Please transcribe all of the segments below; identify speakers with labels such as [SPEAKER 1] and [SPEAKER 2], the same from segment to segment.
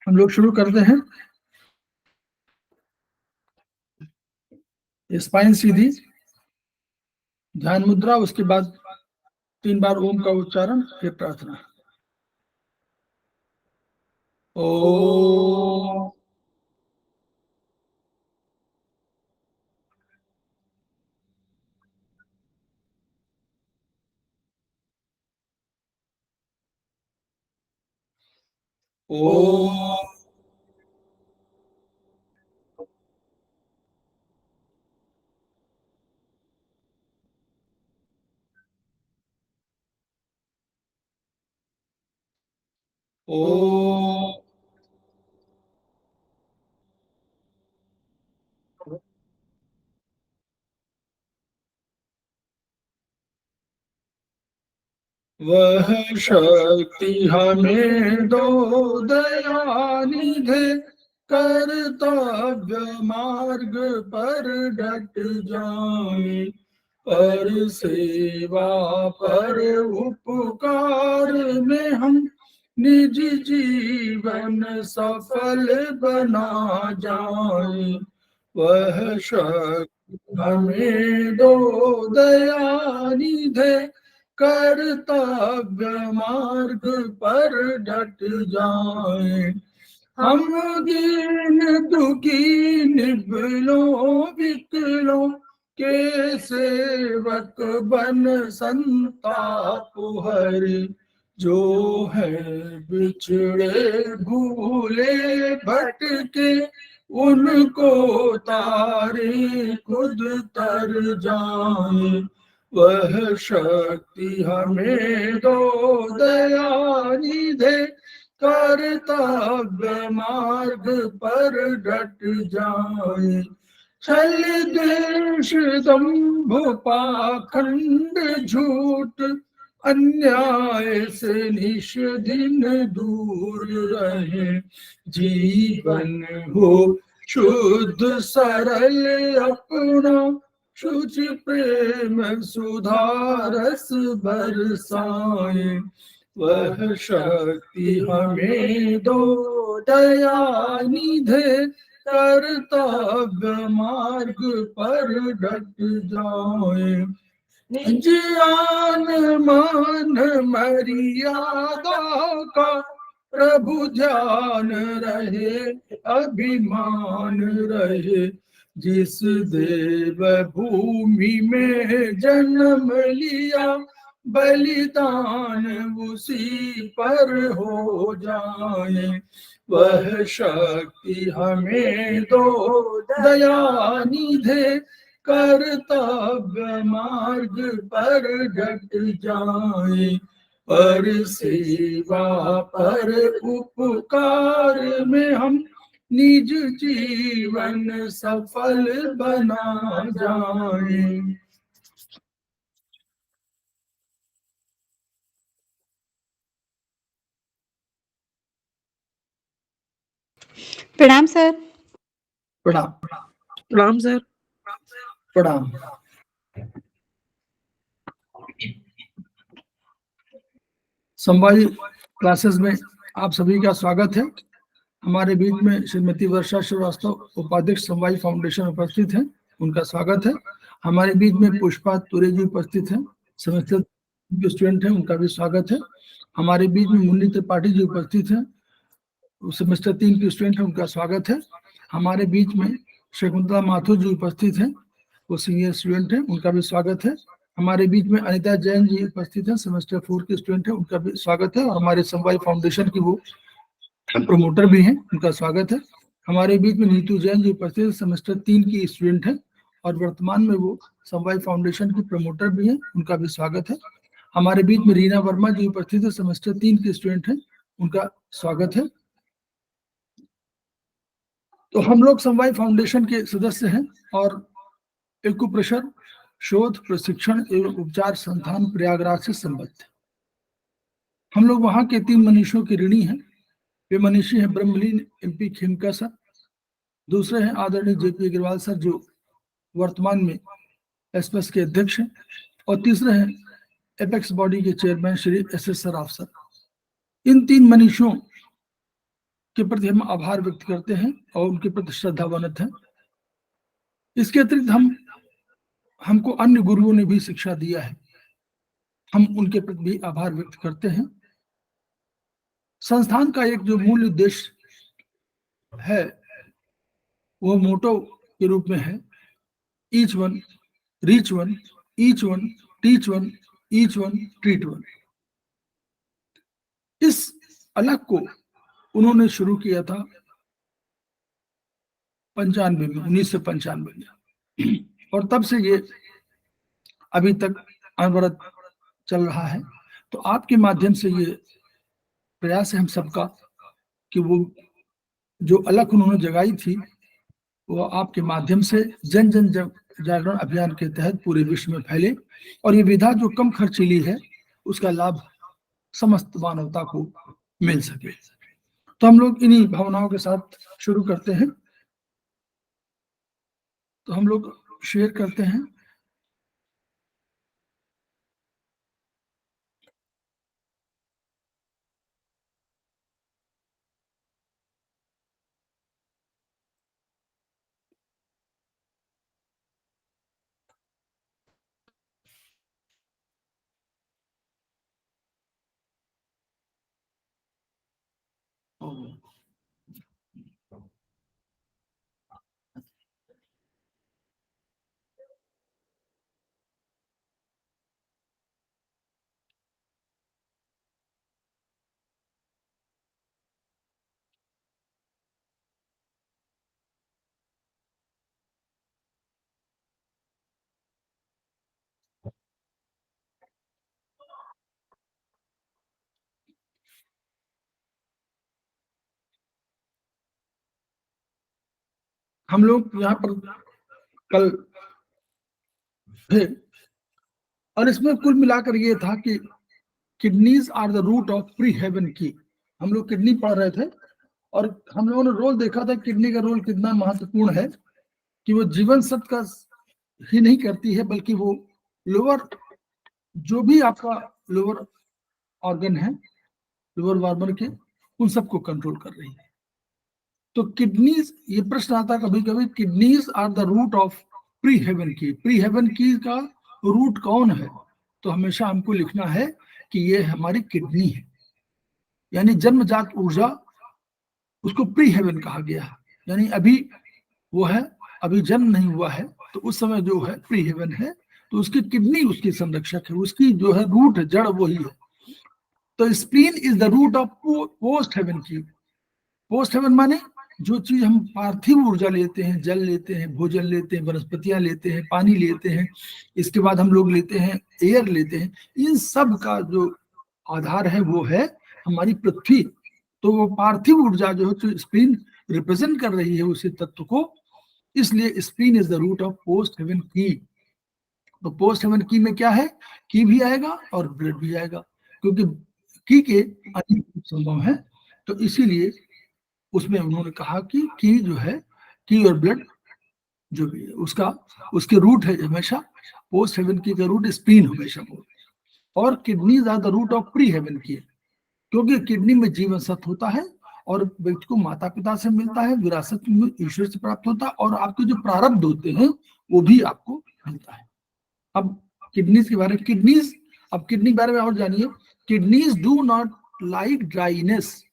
[SPEAKER 1] हम लोग शुरू करते हैं। स्पाइन सीधी, ध्यान मुद्रा, उसके बाद 3 बार ओम का उच्चारण, फिर प्रार्थना। ओम ओम ओम वह शक्ति हमें दो दयानिधे, कर्तव्य मार्ग पर डट जाए, पर सेवा पर उपकार में हम निज जीवन सफल बना जाए। वह शक्ति हमें दो दयानिधे, कर्तव्य मार्ग पर डट जाए। हम दीन दुखी निबलों विकलों के सेवक बन संताप हरे, जो है बिछड़े भूले भटके, उनको तारे खुद तर जाए। वह शक्ति हमें दो दयानिधे, कर्तव्य मार्ग पर डट जाए। छल देश दंभ पाखंड झूठ, अन्याय से निश दिन दूर रहे, जीवन हो शुद्ध सरल अपना, शुचि प्रेम सुधारस बरसाए। वह शक्ति हमें दो दयानिधे, कर्तव्य मार्ग पर डट जाए। ज्ञान मान मर्यादा का प्रभु ध्यान रहे, अभिमान रहे, जिस देव भूमि में जन्म लिया, बलिदान उसी पर हो जाए। वह शक्ति हमें दो दयानिधे, कर्तव्य मार्ग पर डट जाए, पर सेवा पर उपकार में हम निज जीवन सफल बना जाए।
[SPEAKER 2] प्रणाम सर।
[SPEAKER 1] प्रणाम।
[SPEAKER 3] प्रणाम सर।
[SPEAKER 1] प्रणाम। संवाई क्लासेस में आप सभी का स्वागत है। हमारे बीच में श्रीमती वर्षा श्रीवास्तव, उपाध्यक्ष संवाई फाउंडेशन, उपस्थित हैं, उनका स्वागत है। हमारे बीच में पुष्पा तुरे जी उपस्थित हैं, सेमेस्टर के स्टूडेंट हैं, उनका भी स्वागत है। हमारे बीच में मुन्नी त्रिपाठी जी उपस्थित हैं, सेमेस्टर 3 के स्टूडेंट हैं, उनका स्वागत है। हमारे बीच में शकुंतला माथुर जी उपस्थित हैं, वो सीनियर स्टूडेंट हैं, उनका भी स्वागत है। हमारे बीच में अनिता जैन जी उपस्थित हैं, सेमेस्टर 4 के स्टूडेंट हैं, उनका भी स्वागत है। और हमारे संवाई फाउंडेशन की वो प्रमोटर भी हैं, उनका स्वागत है। हमारे बीच में नीतू जैन जी उपस्थित है, सेमेस्टर 3 की स्टूडेंट है और वर्तमान में वो संवाई फाउंडेशन की प्रमोटर भी हैं, उनका भी स्वागत है। हमारे बीच में रीना वर्मा जी उपस्थित है, सेमेस्टर 3 की स्टूडेंट है, उनका स्वागत है। तो हम लोग संवाई फाउंडेशन के सदस्य हैं और एक्यूप्रेशर शोध प्रशिक्षण एवं उपचार संस्थान प्रयागराज से संबद्ध। हम लोग वहां के 3 मनीषियों के ऋणी हैं। वे मनीषी हैं ब्रह्मलीन MP खेमका सर, दूसरे हैं आदरणीय JP अग्रवाल सर, जो वर्तमान में एसपीएस के अध्यक्ष हैं, और तीसरे हैं एपेक्स बॉडी के chairman Shri SS Saraf sir. इन 3 मनीषियों के प्रति हम आभार व्यक्त करते हैं और उनके प्रति श्रद्धावनत हैं। इसके अतिरिक्त हमको अन्य गुरुओं ने भी शिक्षा दिया है, हम उनके प्रति भी आभार व्यक्त करते हैं। संस्थान का एक जो मूल उद्देश्य है वो मोटो के रूप में है, each one reach one, each one teach one, each one treat one. इस अलग को उन्होंने शुरू किया था 95 में, 1995 में, और तब से ये अभी तक अनवरत चल रहा है। तो आपके माध्यम से ये प्रयास है हम सबका कि वो जो अलग उन्होंने जगाई थी वो आपके माध्यम से जन जन जागरण अभियान के तहत पूरे विश्व में फैले और ये विधा जो कम खर्चीली है उसका लाभ समस्त मानवता को मिल सके। तो हम लोग इन्हीं भावनाओं के साथ शुरू करते हैं। तो हम लोग शेयर करते हैं। हम लोग यहाँ पर कल थे और इसमें कुल मिलाकर ये था कि kidneys are the root of pre heaven की। हम लोग किडनी पढ़ रहे थे और हम लोगों ने रोल देखा था किडनी का रोल कितना महत्वपूर्ण है कि वो जीवन सत्व का ही नहीं करती है बल्कि वो लोअर जो भी आपका लोअर ऑर्गन है, लोअर वार्मर के, उन सबको कंट्रोल कर रही है। तो किडनीज, ये प्रश्न आता कभी कभी, kidneys are the root of pre heaven की। प्री हेवन की का रूट कौन है? तो हमेशा हमको लिखना है कि ये हमारी किडनी है, यानी जन्मजात ऊर्जा, उसको प्री हेवन कहा गया है। यानी अभी वो है, अभी जन्म नहीं हुआ है, तो उस समय जो है प्री हेवन है, तो उसकी किडनी उसकी संरक्षक है, उसकी जो है रूट है, जड़ वही है। तो spleen is the root of post heaven की। पोस्ट हेवन माने जो चीज हम पार्थिव ऊर्जा लेते हैं, जल लेते हैं, भोजन लेते हैं, वनस्पतियां लेते हैं, पानी लेते हैं, इसके बाद हम लोग लेते हैं एयर लेते हैं, इन सब का जो आधार है वो है हमारी पृथ्वी। तो वो पार्थिव ऊर्जा जो है, तो स्प्लीन रिप्रेजेंट कर रही है उसी तत्व को, इसलिए spleen is the root of post heaven की। तो पोस्ट हेवन की में क्या है, की भी आएगा और ब्लड भी आएगा, क्योंकि की के अनेक संभव है। तो इसीलिए उसमें उन्होंने कहा कि की जो है, की और ब्लड जो भी है उसका, उसके रूट है हमेशा, पोस्ट हेवन की का रूट स्प्लीन हमेशा हो। और kidney the root of pre heaven की, क्योंकि किडनी में जीवन सत्व होता है और व्यक्ति को माता पिता से मिलता है, विरासत में ईश्वर से प्राप्त होता है, और आपके जो प्रारब्ध होते हैं वो भी आपको मिलता है। अब किडनीज के बारे में, किडनीज, अब किडनी के बारे में और जानिए। Kidneys do not like dryness.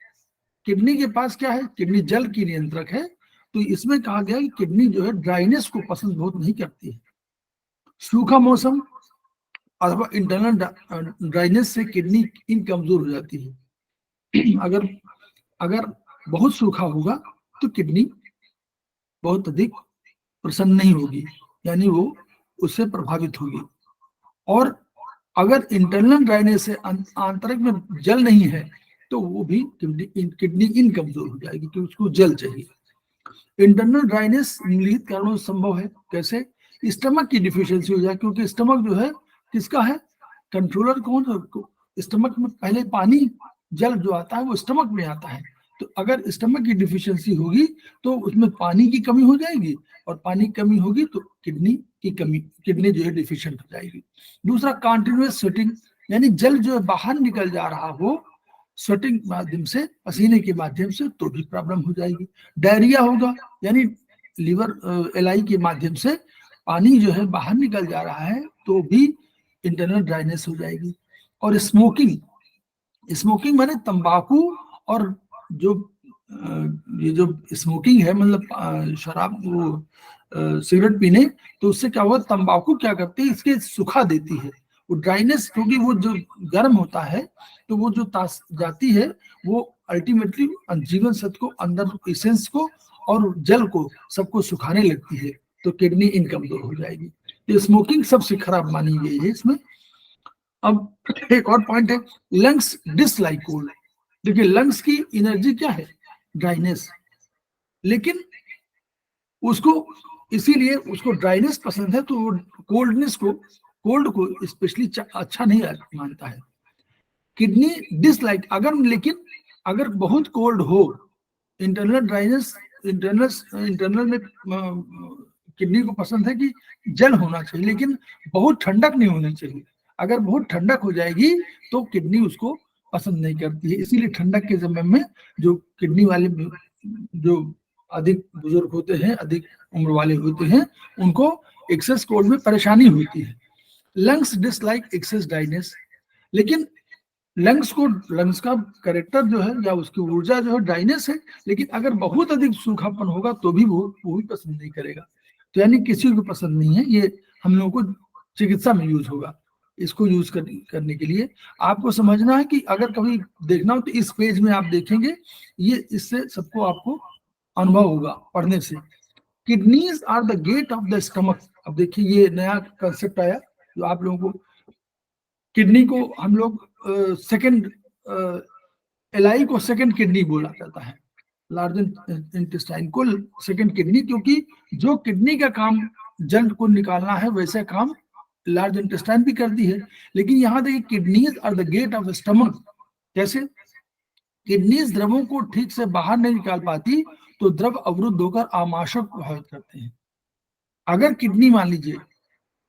[SPEAKER 1] Kidney के पास क्या है, किडनी जल की नियंत्रक है, तो इसमें कहा गया कि किडनी जो है ड्राइनेस को पसंद बहुत नहीं करती है। सूखा मौसम अथवा इंटरनल ड्राइनेस से किडनी इन कमजोर हो जाती है। अगर अगर बहुत सूखा होगा तो किडनी बहुत अधिक प्रसन्न नहीं होगी, यानी वो उससे प्रभावित होगी। और अगर इंटरनल ड्राइनेस से आंतरिक में जल नहीं है तो वो भी किडनी इनकमजोर हो जाएगी, क्योंकि उसको जल चाहिए। इंटरनल ड्राइनेस निम्नलिखित कारणों से संभव है। कैसे? स्टमक की डिफिशियंसी हो जाए, क्योंकि स्टमक जो है किसका है, कंट्रोलर कौन है? स्टमक में पहले पानी, जल जो आता है वो स्टमक में आता है। तो अगर स्टमक की डिफिशियंसी होगी तो उसमें पानी की कमी हो जाएगी, और पानी की कमी होगी तो किडनी की कमी, किडनी जो है डिफिशियंट हो जाएगी। दूसरा, कॉन्टिन्यूअस स्वेटिंग, यानी जल जो है बाहर निकल जा रहा हो स्वेटिंग माध्यम से, पसीने के माध्यम से, तो भी प्रॉब्लम हो जाएगी। डायरिया होगा, यानी लीवर एलआई के माध्यम से पानी जो है बाहर निकल जा रहा है, तो भी इंटरनल ड्राइनेस हो जाएगी। और स्मोकिंग, स्मोकिंग माने तंबाकू, और जो ये जो स्मोकिंग है मतलब शराब, वो सिगरेट पीने, तो उससे क्या हुआ, तंबाकू क्या करती है, इसके सुखा देती है वो ड्राइनेस, क्योंकि वो जो गर्म होता है तो वो जो तास जाती है वो अल्टीमेटली जीवन सत्व को, अंदर एसेंस को और जल को, सबको सुखाने लगती है, तो किडनी इनकमजोर हो जाएगी। तो स्मोकिंग सबसे खराब मानी गई है इसमें। अब एक और पॉइंट है, लंग्स डिसलाइक कोल्ड। देखिए लंग्स की एनर्जी क्या है, ड्राइनेस, लेकिन उसको, इसीलिए उसको ड्राइनेस पसंद है, तो वो कोल्डनेस को, कोल्ड को स्पेशली अच्छा नहीं मानता है। किडनी डिसलाइक, अगर लेकिन अगर बहुत कोल्ड हो, इंटरनल ड्राइनेस, इंटरनल में किडनी को पसंद है कि जल होना चाहिए, लेकिन बहुत ठंडक नहीं होनी चाहिए। अगर बहुत ठंडक हो जाएगी तो किडनी उसको पसंद नहीं करती है। इसीलिए ठंडक के समय में जो किडनी वाले जो अधिक बुजुर्ग होते हैं, अधिक उम्र वाले होते हैं, उनको एक्सेस कोल्ड में परेशानी होती है। लंग्स डिसलाइक एक्सेस ड्राइनेस, लेकिन लंग्स को, लंग्स का कैरेक्टर जो है या उसकी ऊर्जा जो है ड्राइनेस है, लेकिन अगर बहुत अधिक सूखापन होगा तो भी वो भी पसंद नहीं करेगा। तो यानी किसी को पसंद नहीं है। ये हम लोगों को चिकित्सा में यूज होगा। इसको यूज करने के लिए आपको समझना है कि अगर कभी देखना हो तो इस पेज में आप देखेंगे, ये इससे सबको आपको अनुभव होगा पढ़ने से। Kidneys are the gate of the stomach. अब देखिए ये नया कंसेप्ट आया जो आप लोगों को, किडनी को हम लोग सेकंड, एलआई को सेकंड किडनी बोला जाता है, लार्ज इंटेस्टाइन को सेकंड किडनी, क्योंकि जो किडनी का काम जंत को निकालना है वैसे काम लार्ज इंटेस्टाइन भी करती है। लेकिन यहाँ देखिए kidneys are the gate of the stomach. कैसे? किडनीज द्रवों को ठीक से बाहर नहीं निकाल पाती, तो द्रव अवरुद्ध होकर आमाशय को प्रभावित करते हैं। अगर किडनी मान लीजिए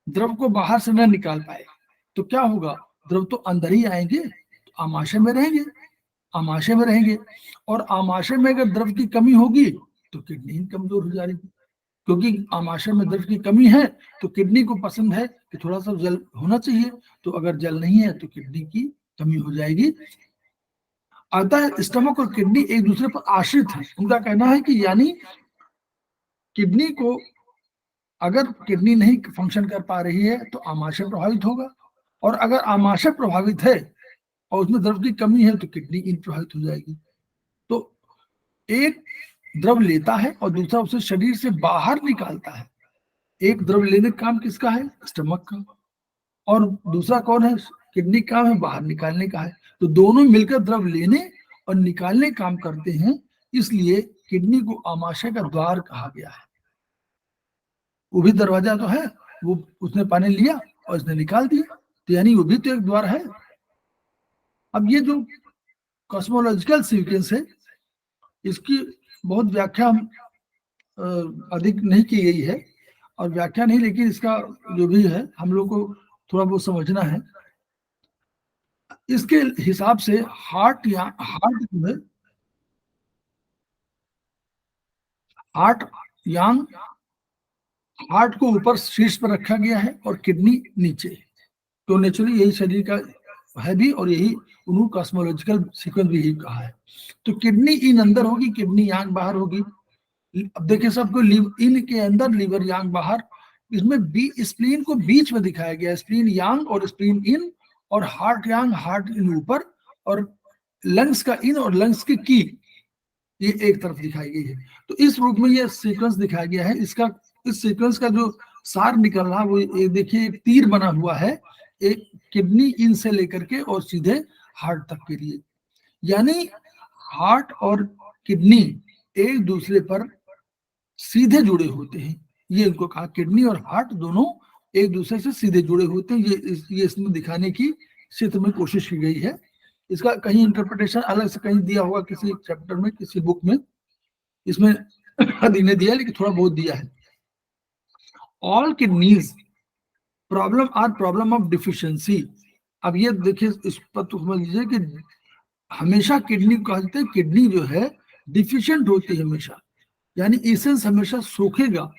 [SPEAKER 1] द्रव को बाहर से न निकाल पाए तो क्या होगा, द्रव तो अंदर ही आएंगे, तो आमाशय में रहेंगे, आमाशय में रहेंगे, और आमाशय में अगर द्रव की कमी होगी तो किडनी कमजोर हो जाएगी। क्योंकि आमाशय में द्रव की कमी है तो किडनी को पसंद है कि थोड़ा सा जल होना चाहिए, तो अगर जल नहीं है तो किडनी की कमी हो जाएगी। अतः स्टमक और किडनी एक दूसरे पर आश्रित है। उनका कहना है कि यानी किडनी को, अगर किडनी नहीं फंक्शन कर पा रही है तो आमाशय प्रभावित होगा, और अगर आमाशय प्रभावित है और उसमें द्रव की कमी है तो किडनी इन प्रभावित हो जाएगी। तो एक द्रव लेता है और दूसरा उसे शरीर से बाहर निकालता है। एक द्रव लेने का काम किसका है, स्टमक का, और दूसरा कौन है, किडनी का काम है बाहर निकालने का है। तो दोनों मिलकर द्रव लेने और निकालने काम करते हैं, इसलिए किडनी को आमाशय का द्वार कहा गया है। वो भी दरवाजा तो है, वो उसने पानी लिया और इसने निकाल दिया, तो यानी वो भी तो एक द्वार है। अब ये जो कॉस्मोलॉजिकल सीक्वेंस है, इसकी बहुत व्याख्या अधिक नहीं की गई है, और व्याख्या नहीं, लेकिन इसका जो भी है हम लोग को थोड़ा बहुत समझना है। इसके हिसाब से हार्ट, या हार्ट जो है, हार्ट यांग, हार्ट को ऊपर शीर्ष पर रखा गया है और किडनी नीचे। तो नेचुरली यही शरीर का है भी, और यही उन्होंने कॉस्मोलॉजिकल सीक्वेंस भी यही कहा है। तो किडनी इन अंदर होगी, किडनी यांग बाहर होगी। अब देखिए सबको, इन के अंदर लीवर यांग बाहर। इसमें स्प्लीन को बीच में दिखाया गया, स्प्लीन यांग और स्प्लीन इन, और हार्ट यांग, हार्ट इन ऊपर, और लंग्स का इन और लंग्स की ये एक तरफ दिखाई गई है। तो इस रूप में ये सीक्वेंस दिखाया गया है। इसका, इस सीक्वेंस का जो सार निकल रहा है वो ये देखिए, एक तीर बना हुआ है, एक किडनी इन से लेकर के और सीधे हार्ट तक के लिए। यानी हार्ट और किडनी एक दूसरे पर सीधे जुड़े होते हैं। ये इनको कहा, किडनी और हार्ट दोनों एक दूसरे से सीधे जुड़े होते हैं। ये इसमें दिखाने की क्षेत्र में कोशिश की गई है। इसका कहीं इंटरप्रिटेशन अलग से कहीं दिया होगा, किसी चैप्टर में, किसी बुक में, इसमें इन्हें दिया, लेकिन थोड़ा बहुत दिया है। All kidneys problem are problem of deficiency. अब ये देखिए, इस पर तो समझ लीजिए कि हमेशा किडनी को कहते हैं, किडनी जो है डिफिशिएंट होती है हमेशा, यानी एसेंस हमेशा सोखेगा,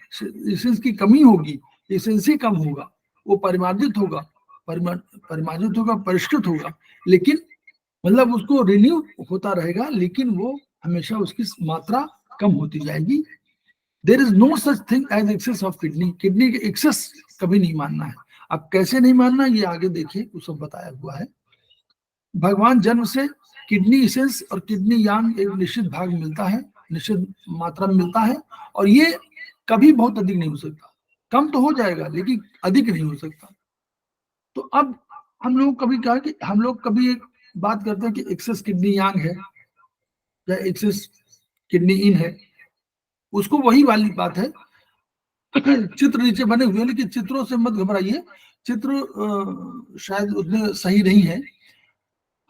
[SPEAKER 1] एसेंस की कमी होगी, एसेंस ही कम होगा, वो परिमार्जित होगा, परिमार्जित होगा, परिष्कृत होगा, लेकिन मतलब उसको रिन्यू होता रहेगा, लेकिन वो हमेशा उसकी मात्रा कम होती जाएगी। There is no such thing as excess of kidney, kidney के एक्सेस कभी नहीं मानना है। अब कैसे नहीं मानना ये आगे देखिए, वो सब बताया हुआ है। भगवान जन्म से किडनी एसेंस और किडनी यांग एक निश्चित भाग मिलता है, निश्चित मात्रा में मिलता है, और ये कभी बहुत अधिक नहीं हो सकता, कम तो हो जाएगा लेकिन अधिक नहीं हो सकता। तो अब हम लोग कभी कहा कि हम लोग कभी एक बात करते हैं कि एक्सेस किडनी यांग है या एक्सेस किडनी इन है, उसको वही वाली बात है। चित्र नीचे बने हुए हैं, लेकिन चित्रों से मत घबराइए, चित्र शायद उतने सही नहीं है।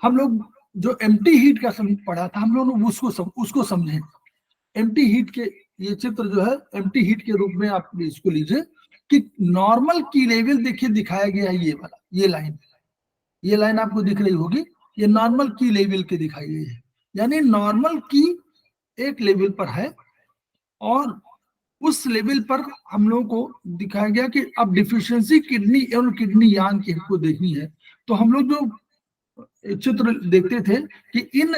[SPEAKER 1] हम लोग जो एम्प्टी हीट का पढ़ा था, हम लोगों ने उसको समझे। एम्प्टी हीट के ये चित्र जो है एम्प्टी हीट के रूप में आप इसको लीजिए कि नॉर्मल की लेवल देखिए दिखाया गया है, ये वाला ये लाइन आपको दिख रही होगी, ये नॉर्मल की लेवल के दिखाई गई है, यानी नॉर्मल की एक लेवल पर है, और उस लेवल पर हम लोगों को दिखाया गया कि अब डिफिशियंसी किडनी एवं किडनी यांग की हमको देखनी है। तो हम लोग जो चित्र देखते थे कि इन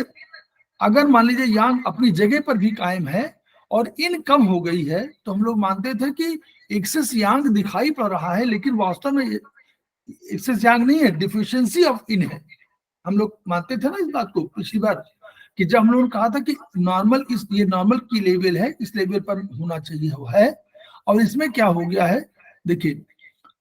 [SPEAKER 1] अगर मान लीजिए यांग अपनी जगह पर भी कायम है और इन कम हो गई है, तो हम लोग मानते थे कि एक्सेस यांग दिखाई पड़ रहा है, लेकिन वास्तव में एक्सेस यांग नहीं है, डिफिशियंसी ऑफ इन है। हम लोग मानते थे ना इस बात को पिछली बार, कि जब हम लोगों ने कहा था कि नॉर्मल ये नॉर्मल की लेवल है, इस लेवल पर होना चाहिए वो है, और इसमें क्या हो गया है देखिए,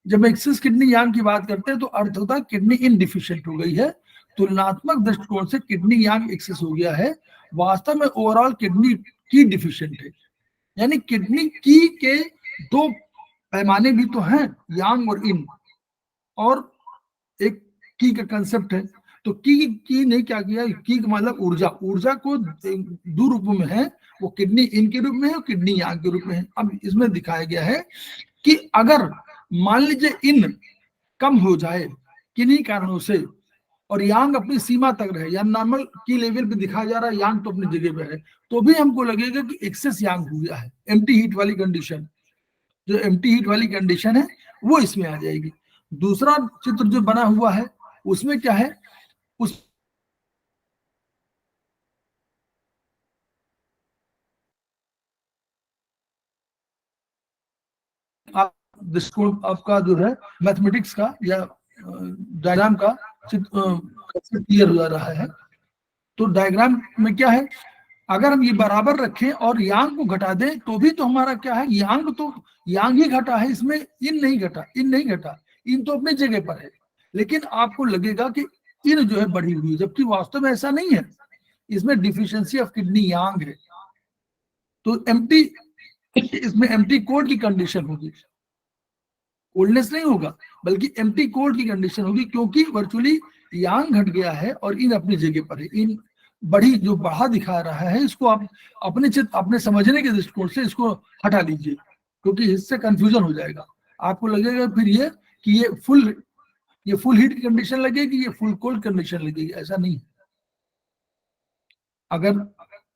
[SPEAKER 1] जब एक्सेस किडनी यांग की बात करते हैं तो अर्थ होता है किडनी इनडिफिशिएंट हो गई है, तुलनात्मक दृष्टिकोण से किडनी यांग एक्सेस हो गया है, वास्तव में ओवरऑल किडनी की डिफिशिएंट है। यानी किडनी की के दो पैमाने भी तो हैं, यांग और इन, और एक की का कंसेप्ट है। तो की ने क्या किया, की का मतलब ऊर्जा, ऊर्जा को दो रूपों में है, वो किडनी इन के रूप में है और किडनी यांग के रूप में है। अब इसमें दिखाया गया है कि अगर मान लीजिए इन कम हो जाए किन्हीं कारणों से और यांग अपनी सीमा तक रहे, या नॉर्मल की लेवल पे दिखाया जा रहा है, यांग तो अपनी जगह पे है, तो भी हमको लगेगा कि एक्सेस यांग हो गया है। एम्प्टी हीट वाली कंडीशन, जो एम्प्टी हीट वाली कंडीशन है वो इसमें आ जाएगी। दूसरा चित्र जो बना हुआ है उसमें क्या है, उस दृष्टिकोण आपका जो है मैथमेटिक्स का या डायग्राम का क्लियर हो रहा है। तो डायग्राम में क्या है, अगर हम ये बराबर रखें और यांग को घटा दें तो भी तो हमारा क्या है, यांग तो यांग ही घटा है, इसमें इन नहीं घटा, इन तो अपनी जगह पर है, लेकिन आपको लगेगा कि इन जो है बढ़ी हुई, जबकि वास्तव में ऐसा नहीं है, इसमें डिफिशियंसी ऑफ किडनी यांग है। तो एम्प्टी, इसमें एम्प्टी कोड की कंडीशन होगी, कोल्डनेस नहीं होगा, बल्कि एम्प्टी कोड की कंडीशन होगी, क्योंकि वर्चुअली यांग घट गया है और इन अपनी जगह पर है। इन बड़ी जो बढ़ा दिखा रहा है, इसको आप अपने समझने के दृष्टिकोण से इसको हटा लीजिए, क्योंकि इससे कंफ्यूजन हो जाएगा। आपको लगेगा फिर ये कि ये फुल हीट की कंडीशन लगेगी, ये फुल कोल्ड कंडीशन लगेगी, ऐसा नहीं। अगर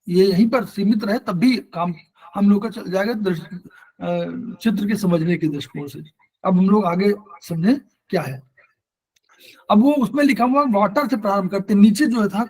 [SPEAKER 1] ये यहीं पर सीमित रहे तब भी काम हम लोग का चल जाएगा चित्र के समझने के दृष्टिकोण से। अब हम लोग आगे समझें क्या है। अब वो उसमें लिखा हुआ वाटर से प्रारंभ करते, नीचे जो था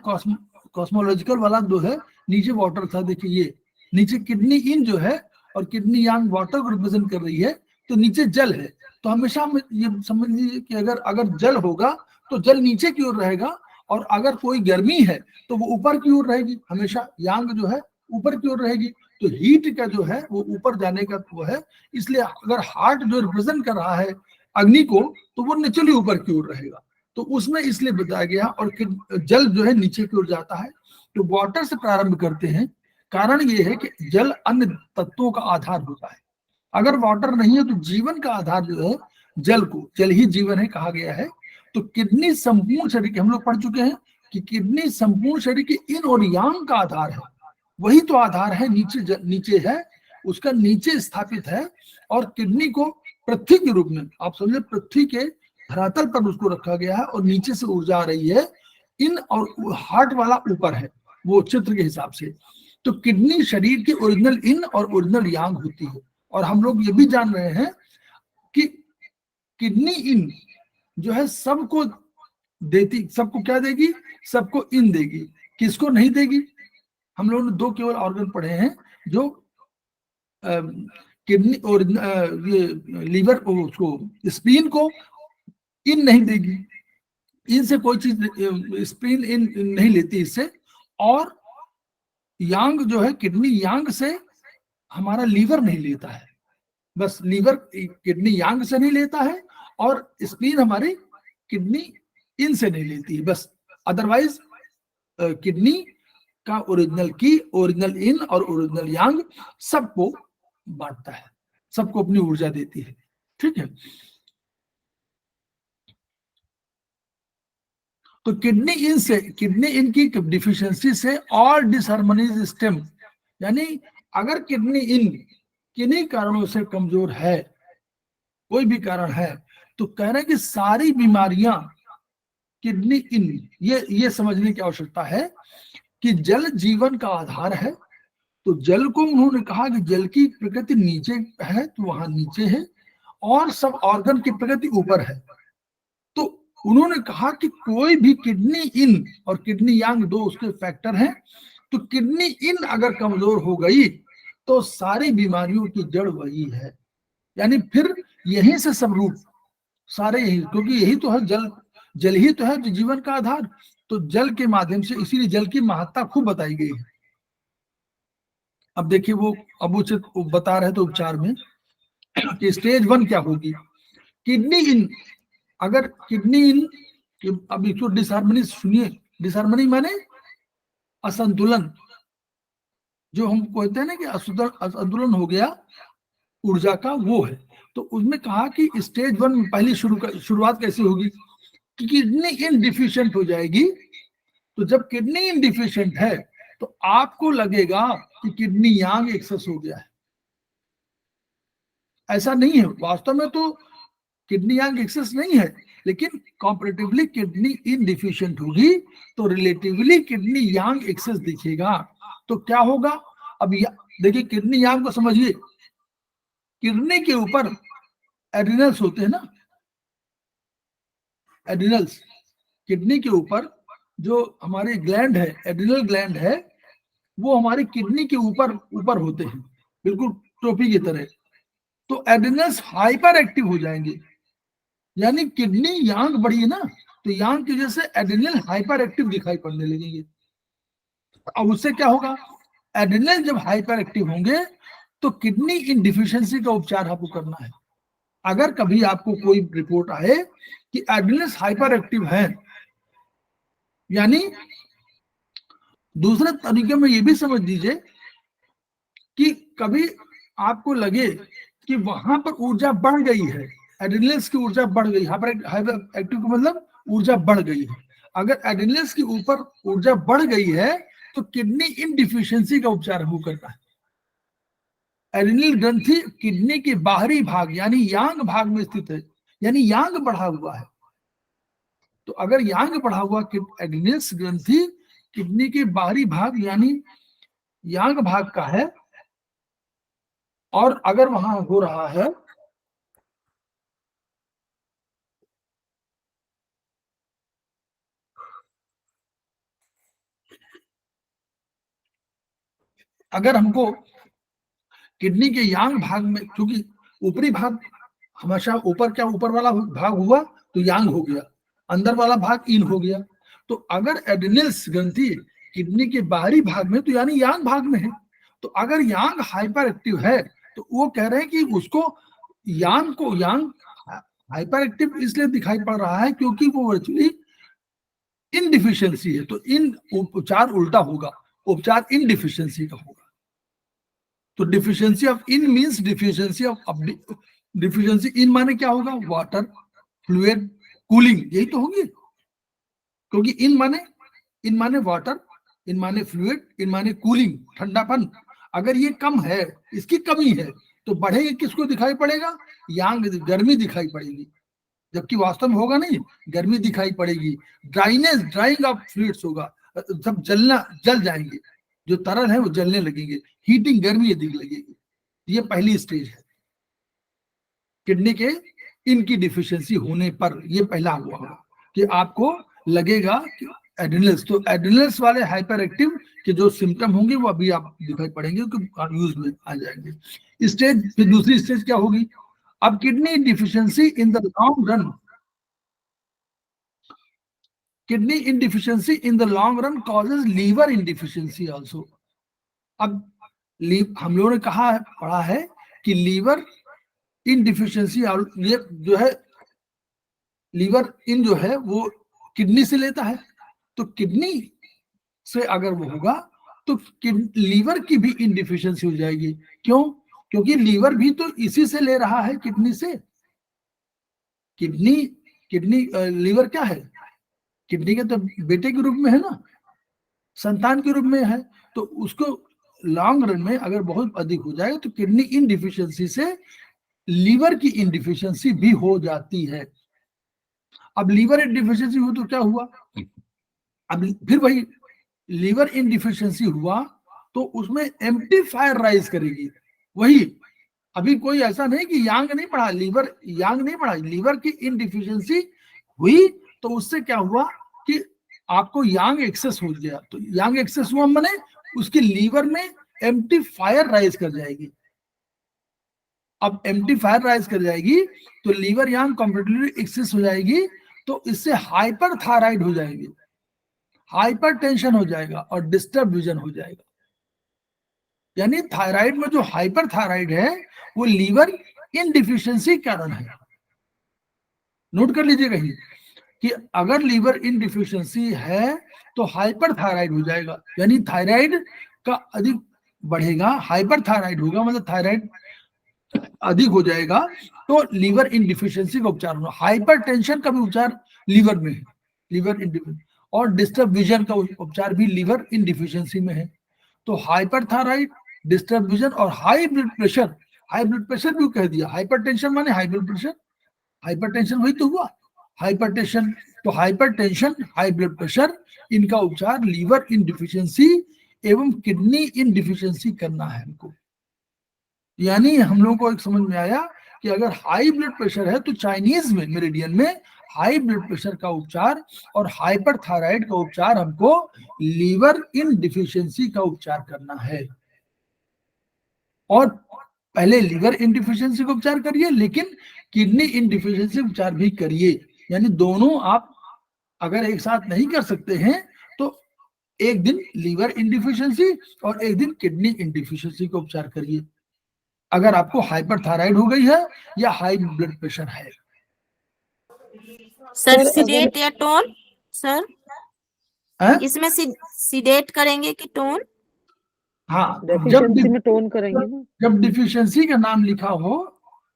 [SPEAKER 1] कॉस्मोलॉजिकल वाला जो है, नीचे वाटर था, देखिए ये नीचे किडनी इन जो है और किडनी यांग वाटर को रिप्रेजेंट कर रही है, तो नीचे जल है। तो हमेशा हम ये समझ लीजिए कि अगर जल होगा तो जल नीचे की ओर रहेगा, और अगर कोई गर्मी है तो वो ऊपर की ओर रहेगी, हमेशा यांग जो है ऊपर की ओर रहेगी। तो हीट का जो है वो ऊपर जाने का वो है, इसलिए अगर हार्ट जो रिप्रेजेंट कर रहा है अग्नि को, तो वो नेचुरली ऊपर की ओर रहेगा, तो उसमें इसलिए बताया गया। और जल जो है नीचे की ओर जाता है। तो वाटर से प्रारंभ करते हैं, कारण ये है कि जल अन्य तत्वों का आधार होता है। अगर वाटर नहीं है तो जीवन का आधार जो है जल ही जीवन है कहा गया है। तो किडनी संपूर्ण शरीर के, हम लोग पढ़ चुके हैं कि किडनी संपूर्ण शरीर के इन और यांग का आधार है, वही तो आधार है, नीचे है, उसका नीचे स्थापित है। और किडनी को पृथ्वी के रूप में आप समझे, पृथ्वी के धरातल पर उसको रखा गया है और नीचे से ऊर्जा आ रही है। इन और हार्ट वाला ऊपर है, वो चित्र के हिसाब से। तो किडनी शरीर की ओरिजिनल इन और ओरिजिनल यांग होती है। और हम लोग ये भी जान रहे हैं कि किडनी इन जो है सबको देती, सबको क्या देगी, सबको इन देगी, किसको नहीं देगी। हम लोगों ने 2 केवल ऑर्गन पढ़े हैं जो किडनी और ये लीवर को, उसको स्प्लीन को इन नहीं देगी, इनसे कोई चीज स्प्लीन इन नहीं लेती इससे। और यांग जो है, किडनी यांग से हमारा लीवर नहीं लेता है, बस लीवर किडनी यांग से नहीं लेता है, और स्प्लीन हमारी किडनी इन से नहीं लेती है बस। अदरवाइज किडनी का ओरिजिनल की, ओरिजिनल इन और ओरिजिनल यांग सबको बांटता है, सबको अपनी ऊर्जा देती है। ठीक है, तो किडनी इन से, किडनी इन की डिफिशियंसी से और डिसहार्मोनीज स्टेम, यानी अगर किडनी इन किन्हीं कारणों से कमजोर है, कोई भी कारण है, तो कह रहे हैं कि सारी बीमारियां किडनी इन, ये समझने की आवश्यकता है कि जल जीवन का आधार है। तो जल को उन्होंने कहा कि जल की प्रकृति नीचे है तो वहां नीचे है, और सब ऑर्गन की प्रकृति ऊपर है। तो उन्होंने कहा कि कोई भी किडनी इन और किडनी यांग 2 उसके फैक्टर हैं। तो किडनी इन अगर कमजोर हो गई तो सारी बीमारियों की जड़ वही है, यानी फिर यहीं से सब रूप सारे यही, क्योंकि यही तो है जल, जल ही तो है जो जीवन का आधार। तो जल के माध्यम से, इसीलिए जल की महत्ता खूब बताई गई है। अब देखिए वो अब उचित बता रहे थे उपचार में कि स्टेज 1 क्या होगी। किडनी इन, अगर किडनी इन, अब इसको डिसहार्मनी सुनिए, डिसहार्मनी माने असंतुलन, जो हम कहते हैं ना कि असंतुलन हो गया ऊर्जा का, वो है। तो उसमें कहा कि स्टेज 1 में पहली शुरुआत कैसी होगी कि किडनी इन डिफिशिएंट हो जाएगी। तो जब किडनी इन डिफिशिएंट है तो आपको लगेगा कि किडनी यांग एक्सेस हो गया है। ऐसा नहीं है, वास्तव में तो किडनी यांग एक्सेस नहीं है, लेकिन कंपैरेटिवली किडनी इन डिफिशिएंट होगी तो रिलेटिवली किडनी यांग एक्सेस दिखेगा। तो क्या होगा, अब देखिए किडनी यांग को समझिए, किडनी के ऊपर एड्रिनल्स होते हैं ना, एड्रिनल्स, किडनी के ऊपर जो हमारे ग्लैंड है, एड्रिनल ग्लैंड है, वो हमारी किडनी के ऊपर ऊपर होते हैं, बिल्कुल टोपी की तरह। तो एड्रिनल्स हाइपर एक्टिव हो जाएंगे, यानी किडनी यांग बढ़ी है ना, तो यांग की वजह से एड्रिनल हाइपर एक्टिव दिखाई पड़ने लगेंगे। अब उससे क्या होगा, एड्रिनल जब हाइपर एक्टिव होंगे तो किडनी इन डिफिशियंसी का उपचार आपको करना है। अगर कभी आपको कोई रिपोर्ट आए कि एड्रिनल्स हाइपर एक्टिव है, यानी दूसरे तरीके में ये भी समझ लीजिए कि कभी आपको लगे कि वहां पर ऊर्जा बढ़ गई है, एड्रिनल्स की ऊर्जा बढ़ गई, हाइपर एक्टिव का मतलब ऊर्जा बढ़ गई है। अगर एड्रिनल्स की ऊपर ऊर्जा बढ़ गई है तो किडनी इन डिफिशियंसी का उपचार हमको करना है। एड्रिनल ग्रंथि किडनी के बाहरी भाग यानी यांग भाग में स्थित है, यानी यांग बढ़ा हुआ है। तो अगर यांग बढ़ा हुआ एड्रिनल्स ग्रंथि किडनी के बाहरी भाग यानी यांग भाग का है, और अगर वहां हो रहा है अगर हमको किडनी के यांग भाग में, क्योंकि ऊपरी भाग हमेशा ऊपर, क्या ऊपर वाला भाग हुआ तो यांग हो गया, अंदर वाला भाग इन हो गया। तो अगर एड्रिनल्स ग्रंथि किडनी के बाहरी भाग में तो यानी यांग भाग में है। तो अगर यांग हाइपर एक्टिव है तो वो कह रहे हैं कि उसको यांग हाइपर एक्टिव इसलिए दिखाई पड़ रहा है क्योंकि वो वर्चुअली इन डिफिशियंसी है। तो इन उपचार उल्टा होगा, उपचार इन डिफिशियंसी का होगा। तो deficiency of in means deficiency of deficiency in माने क्या होगा, वाटर, फ्लूइड, कूलिंग, यही तो होगी। क्योंकि इन माने वाटर, इन माने फ्लूइड, इन माने कूलिंग, ठंडापन। अगर ये कम है, इसकी कमी है, तो बढ़ेगी किसको दिखाई पड़ेगा, यांग, गर्मी दिखाई पड़ेगी। जबकि वास्तव में होगा नहीं, गर्मी दिखाई पड़ेगी, ड्राइंग ऑफ फ्लूइड्स होगा, सब जल जाएंगे, जो तरल है वो जलने लगेंगे, हीटिंग गर्मी अधिक लगेगी। ये पहली स्टेज है किडनी के इनकी डिफिशियंसी होने पर। ये पहला हुआ होगा कि आपको लगेगा कि एड्रिनल्स, तो एड्रिनल्स वाले हाइपर एक्टिव के जो सिम्टम होंगे वो अभी आप दिखाई पड़ेंगे कि यूज में आ जाएंगे। स्टेज, फिर दूसरी स्टेज क्या होगी, अब kidney deficiency in the long run, kidney insufficiency in the long run causes liver insufficiency also. अब हम लोगों ने कहा है, पढ़ा है कि लीवर इनडिफिशियंसी, ये जो है लीवर इन जो है वो किडनी से लेता है, तो किडनी से अगर वो होगा तो लीवर की भी इनडिफिशियंसी हो जाएगी। क्यों? क्योंकि लीवर भी तो इसी से ले रहा है, किडनी से। किडनी लीवर क्या है, किडनी के तो बेटे के रूप में है ना, संतान के रूप में है, तो उसको लॉन्ग रन में अगर बहुत अधिक हो जाएगा तो किडनी इनडिफिशियंसी से लीवर की इनडिफिशियंसी भी हो जाती है। अब लीवर इनडिफिशियंसी हो तो क्या हुआ, अब फिर वही लीवर इनडिफिशियंसी हुआ तो उसमें एम्प्टी फायर राइज करेगी। वही अभी कोई ऐसा नहीं कि यांग नहीं पढ़ा, लीवर यांग नहीं पढ़ा, लीवर की इनडिफिशियंसी हुई तो उससे क्या हुआ कि आपको यांग एक्सेस हो गया, तो यांग एक्सेस हुआ मैंने उसकी लीवर में एम्प्टी फायर राइज कर जाएगी। अब एम्प्टी फायर राइज कर जाएगी तो लीवर यांग कॉम्पिटिटिवली एक्सेस हो जाएगी, तो इससे हाइपर थायराइड हो जाएगी, हाइपर टेंशन हो जाएगा और डिस्टर्ब विजन हो जाएगा। यानी थायराइड में जो हाइपर थायराइड है वो लीवर इनडिफिशियंसी कारण है। नोट कर लीजिएगा ही कि अगर लीवर इनडिफिशियंसी है तो हाइपर थायराइड हो जाएगा, यानी थायराइड का अधिक बढ़ेगा, हाइपर थायराइड होगा मतलब थायराइड अधिक हो जाएगा, तो लीवर इनडिफिशियंसी का उपचार होगा। हाइपर टेंशन का भी उपचार लीवर में है, लीवर इनडिफिशियंसी, और डिस्टर्ब विजन का उपचार भी लीवर इनडिफिशियंसी में है। तो हाइपर थायराइड, डिस्टर्ब विजन और high blood pressure, high blood pressure भी कह दिया, हाइपरटेंशन माने हाई ब्लड प्रेशर, हाइपरटेंशन वही तो हुआ हाइपरटेंशन, तो हाइपरटेंशन, हाई ब्लड प्रेशर, इनका उपचार लीवर इनडिफिशियंसी एवं किडनी इनडिफिशियंसी करना है हमको। यानी हम लोगों को एक समझ में आया कि अगर हाई ब्लड प्रेशर है तो चाइनीज में मेरिडियन में हाई ब्लड प्रेशर का उपचार और हाइपर थायराइड का उपचार हमको लीवर इनडिफिशियंसी का उपचार करना है। और पहले लीवर इनडिफिशियंसी का उपचार करिए, लेकिन किडनी इनडिफिशियंसी उपचार भी करिए। यानी दोनों आप अगर एक साथ नहीं कर सकते हैं तो एक दिन लीवर इनडिफिशियंसी और एक दिन किडनी इनडिफिशियंसी का उपचार करिए, अगर आपको हाइपर थायराइड हो गई है या हाई ब्लड प्रेशर है।
[SPEAKER 3] सर सीडेट या टोन सर, इसमें सीडेट करेंगे कि टोन?
[SPEAKER 1] हाँ,
[SPEAKER 4] डेफिशिएंसी में टोन करेंगे ना।
[SPEAKER 1] जब डिफिशियंसी का नाम लिखा हो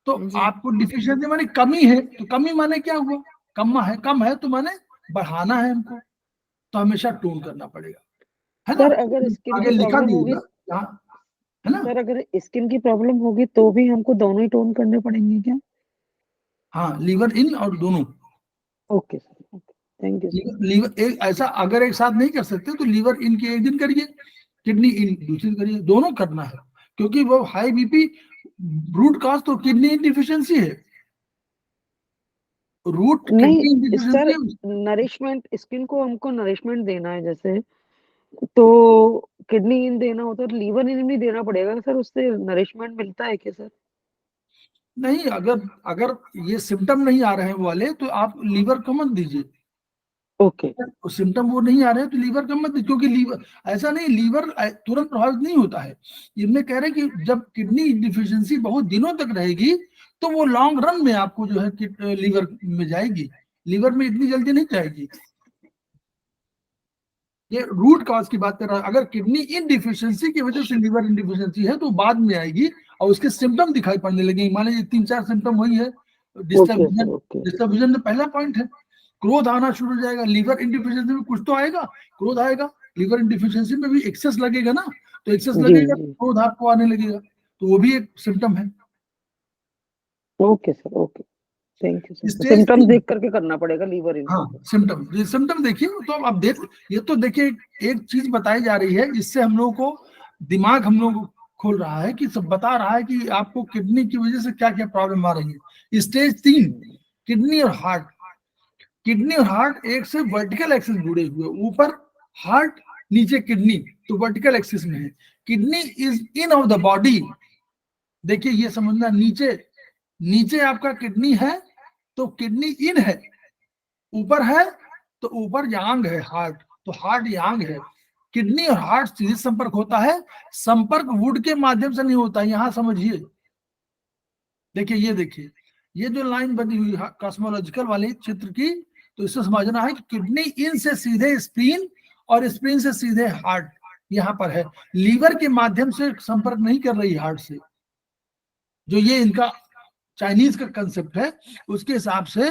[SPEAKER 1] तो आपको डिफिशियंसी माने कमी है, तो कमी माने क्या हुआ, कम है तो माने बढ़ाना है हमको, तो हमेशा टोन करना पड़ेगा, है ना।
[SPEAKER 4] सर अगर स्किन
[SPEAKER 1] आगे
[SPEAKER 4] की
[SPEAKER 1] लिखा
[SPEAKER 4] प्रॉब्लम होगी,
[SPEAKER 1] दिएगा, है ना।
[SPEAKER 4] सर अगर स्किन की प्रॉब्लम होगी तो भी हमको दोनों ही टोन करने पड़ेंगे क्या?
[SPEAKER 1] हाँ, लीवर इन और दोनों।
[SPEAKER 4] Okay sir, thank you.
[SPEAKER 1] Liver एक ऐसा अगर एक साथ नहीं कर सकते तो लीवर इन के एक दिन करिए, किडनी इन दूसरी दिन करिए, दोनों करना है, क्योंकि वो हाई बीपी रूट काज तो किडनी डिफिशियंसी है, रूट किडनी
[SPEAKER 4] नहीं सर,
[SPEAKER 1] डिफिशियंसी।
[SPEAKER 4] नरिशमेंट, स्किन को हमको नरिशमेंट देना है, जैसे तो किडनी इन देना होता है, लीवर इन भी देना पड़ेगा सर, उससे नरिशमेंट मिलता है क्या सर?
[SPEAKER 1] नहीं, अगर ये सिम्टम नहीं आ रहे हैं वो वाले तो आप लीवर का मत दीजिए।
[SPEAKER 4] ओके,
[SPEAKER 1] सिम्टम वो नहीं आ रहे हैं तो लीवर का मत दीजिए, क्योंकि लीवर ऐसा नहीं, लीवर तुरंत प्रभावित नहीं होता है। इनमें कह रहे हैं कि जब किडनी डिफिशियंसी बहुत दिनों तक रहेगी तो वो लॉन्ग रन में आपको जो है लीवर में जाएगी, लीवर में इतनी जल्दी नहीं जाएगी। ये रूट कॉज की बात कर रहा है, अगर किडनी इनडिफिशियंसी की वजह से लीवर इनडिफिशियंसी है तो बाद में आएगी और उसके सिम्टम दिखाई पड़ने लगेंगे। मान लीजिए 3-4 सिम्टम वही है, डिस्टर्ब विजन में पहला पॉइंट है, क्रोध आना शुरू हो जाएगा, लीवर इनडिफिशियंसी में कुछ तो आएगा, क्रोध आएगा, लीवर इनडिफिशियंसी में भी एक्सेस लगेगा ना, तो एक्सेस लगेगा क्रोध आपको आने लगेगा, तो वो भी एक सिम्टम है।
[SPEAKER 4] Okay sir, okay. Thank you sir.
[SPEAKER 1] Stage
[SPEAKER 4] symptoms
[SPEAKER 1] 3,
[SPEAKER 4] देख करके करना पड़ेगा लीवर इन।
[SPEAKER 1] हाँ सिम्टम देखिए, तो अब आप देख, ये तो देखिए एक चीज बताई जा रही है, इससे हम लोगों को दिमाग हम लोग को खोल रहा है कि सब बता रहा है कि आपको किडनी की वजह से क्या क्या प्रॉब्लम आ रही है। स्टेज 3, किडनी और हार्ट। किडनी और हार्ट एक से वर्टिकल एक्सिस जुड़े हुए, ऊपर हार्ट नीचे किडनी, तो वर्टिकल एक्सिस में है। Kidney is in of the body, देखिए ये समझना, नीचे आपका किडनी है तो किडनी इन है, ऊपर है तो ऊपर यांग है हार्ट, तो हार्ट यांग है। किडनी और हार्ट सीधे संपर्क होता है, संपर्क वुड के माध्यम से नहीं होता, यहां समझिए। देखिए ये जो लाइन बनी हुई है कॉस्मोलॉजिकल वाली चित्र की, तो इससे समझना है कि किडनी इन से सीधे स्प्लीन और स्प्लीन से सीधे हार्ट यहाँ पर है, लीवर के माध्यम से संपर्क नहीं कर रही हार्ट से। जो ये इनका चाइनीज का कंसेप्ट है, उसके हिसाब से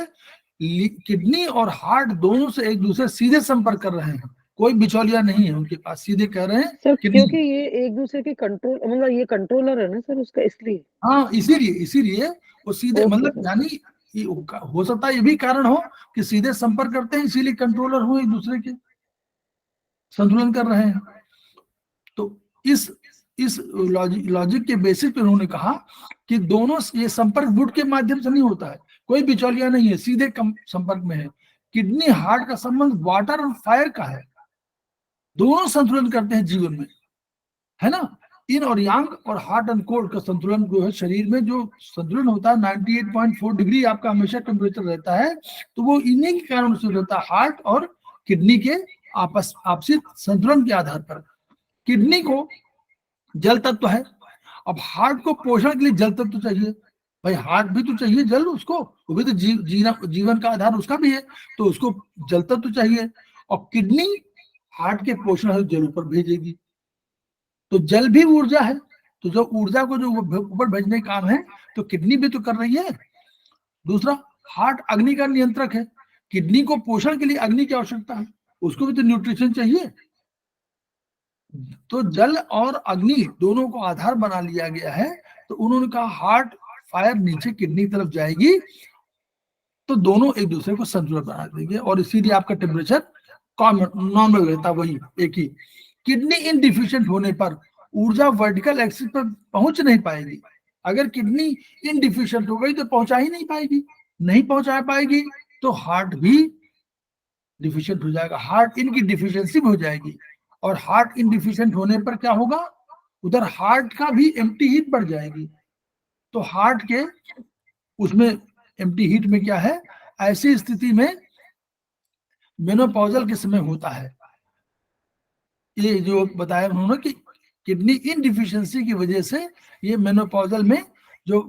[SPEAKER 1] किडनी और हार्ट दोनों से एक दूसरे सीधे संपर्क कर रहे हैं, कोई बिचौलिया नहीं है उनके पास, सीधे कह रहे हैं
[SPEAKER 4] सर
[SPEAKER 1] किडनी।
[SPEAKER 4] क्योंकि ये एक दूसरे के कंट्रोल, मतलब ये कंट्रोलर है ना सर उसका, इसलिए।
[SPEAKER 1] हाँ इसीलिए वो सीधे, मतलब यानी हो सकता है ये भी कारण हो कि सीधे संपर्क करते हैं, इसीलिए कंट्रोलर हो एक दूसरे के, संतुलन कर रहे हैं। तो इस लॉजिक के बेसिस पे उन्होंने कहा कि दोनों ये संपर्क वुड के माध्यम से नहीं होता है, कोई बिचौलिया नहीं है, सीधे संपर्क में है। किडनी हार्ट का संबंध वाटर और फायर का है, दोनों संतुलन करते हैं जीवन में, है ना। इन और यांग और हॉट एंड कोल्ड का संतुलन जो है, शरीर में जो संतुलन होता है 98.4 डिग्री आपका हमेशा टेम्परेचर रहता है, तो वो इन्हीं के कारण से रहता है, हार्ट और किडनी के आपसी संतुलन के आधार पर। किडनी को जल तत्व है, अब हार्ट को पोषण के लिए जल तत्व चाहिए, भाई हार्ट भी तो चाहिए जल उसको, वो भी तो जीवन का आधार उसका भी है, तो उसको जल तत्व चाहिए, और किडनी हार्ट के पोषण है जल ऊपर भेजेगी, तो जल भी ऊर्जा है, तो जो ऊर्जा को जो ऊपर भेजने का काम है तो किडनी भी तो कर रही है। दूसरा, हार्ट अग्नि का नियंत्रक है, किडनी को पोषण के लिए अग्नि की आवश्यकता है, उसको भी तो न्यूट्रिशन चाहिए, तो जल और अग्नि दोनों को आधार बना लिया गया है। तो उन्होंने कहा हार्ट फायर नीचे किडनी तरफ जाएगी, तो दोनों एक दूसरे को संतुलन बना देंगे, और इसीलिए आपका टेम्परेचर नॉर्मल रहता वही एक ही। किडनी इनडिफिशिएंट होने पर ऊर्जा वर्टिकल एक्सिस पर पहुंच नहीं पाएगी, अगर किडनी इनडिफिशिएंट हो गई तो पहुंचा ही नहीं पाएगी, नहीं पहुंचा पाएगी तो हार्ट भी डिफिशिएंट हो जाएगा, हार्ट इनकी डिफिशियंसी हो जाएगी, और हार्ट इनडिफिशिएंट होने पर क्या होगा, उधर हार्ट का भी एम्प्टी हीट बढ़ जाएगी, तो हार्ट के उसमें एम्प्टी हीट में क्या है, ऐसी स्थिति में मेनोपॉजल के समय होता है, ये जो बताया उन्होंने कि किडनी इनडिफिशियंसी की वजह से ये मेनोपॉजल में जो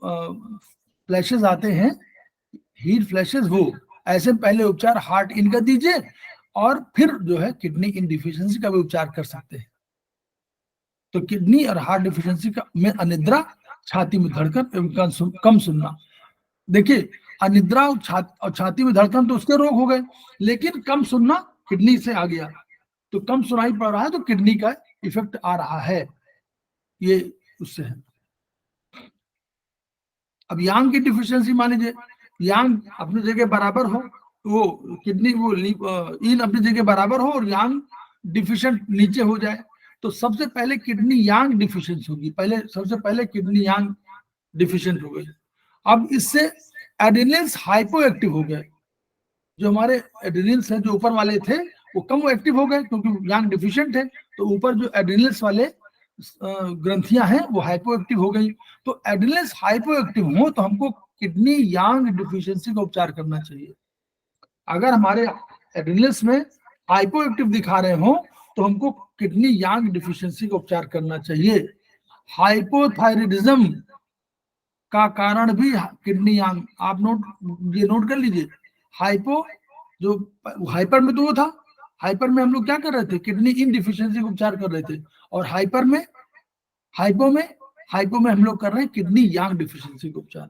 [SPEAKER 1] फ्लैशेस आते हैं, हीट फ्लैशेस, वो ऐसे पहले उपचार हार्ट इनका दीजिए, और फिर जो है किडनी इनडिफिशियंसी का भी उपचार कर सकते हैं। तो किडनी और हार्ट डिफिशियंसी का में अनिद्रा, छाती में धड़कन एवं कम सुनना। देखिए अनिद्रा और छाती में धड़कन तो उसके रोग हो गए, लेकिन कम सुनना किडनी से आ गया, तो कम सुनाई पड़ रहा है, तो किडनी का इफेक्ट आ रहा है, ये उससे है। अब यांग की डिफिशियंसी मान लीजिए, यांग अपनी जगह बराबर हो, वो किडनी वो इन अपनी जगह बराबर हो और यांग डिफिशिएंट नीचे हो जाए, तो सबसे पहले किडनी यांग डिफिशियंसी होगी, सबसे पहले किडनी यांग डिफिशिएंट हो गई। अब इससे एड्रेनल्स हाइपो एक्टिव हो गए, जो हमारे एड्रेनल्स हैं जो ऊपर वाले थे वो कम एक्टिव हो गए क्योंकि यांग डिफिशिएंट है, तो ऊपर जो एड्रेनल्स वाले ग्रंथियां हैं वो हाइपो एक्टिव हो गई। तो एड्रेनल्स हाइपो एक्टिव हो तो हमको किडनी यांग डिफिशियंसी का उपचार करना चाहिए। अगर हमारे एड्रेनल्स में हाइपो एक्टिव दिखा रहे हो तो हमको किडनी यांग डिफिशियंसी का उपचार करना चाहिए। हाइपोथायराइडिज्म का कारण भी किडनी यांग, आप ये नोट कर लीजिए। हाइपो जो हाइपर में तो वो था, हाइपर में हम लोग क्या कर रहे थे, किडनी इनडिफिशियंसी का उपचार कर रहे थे, और हाइपो में हम लोग कर रहे हैं किडनी यांग डिफिशियंसी का उपचार।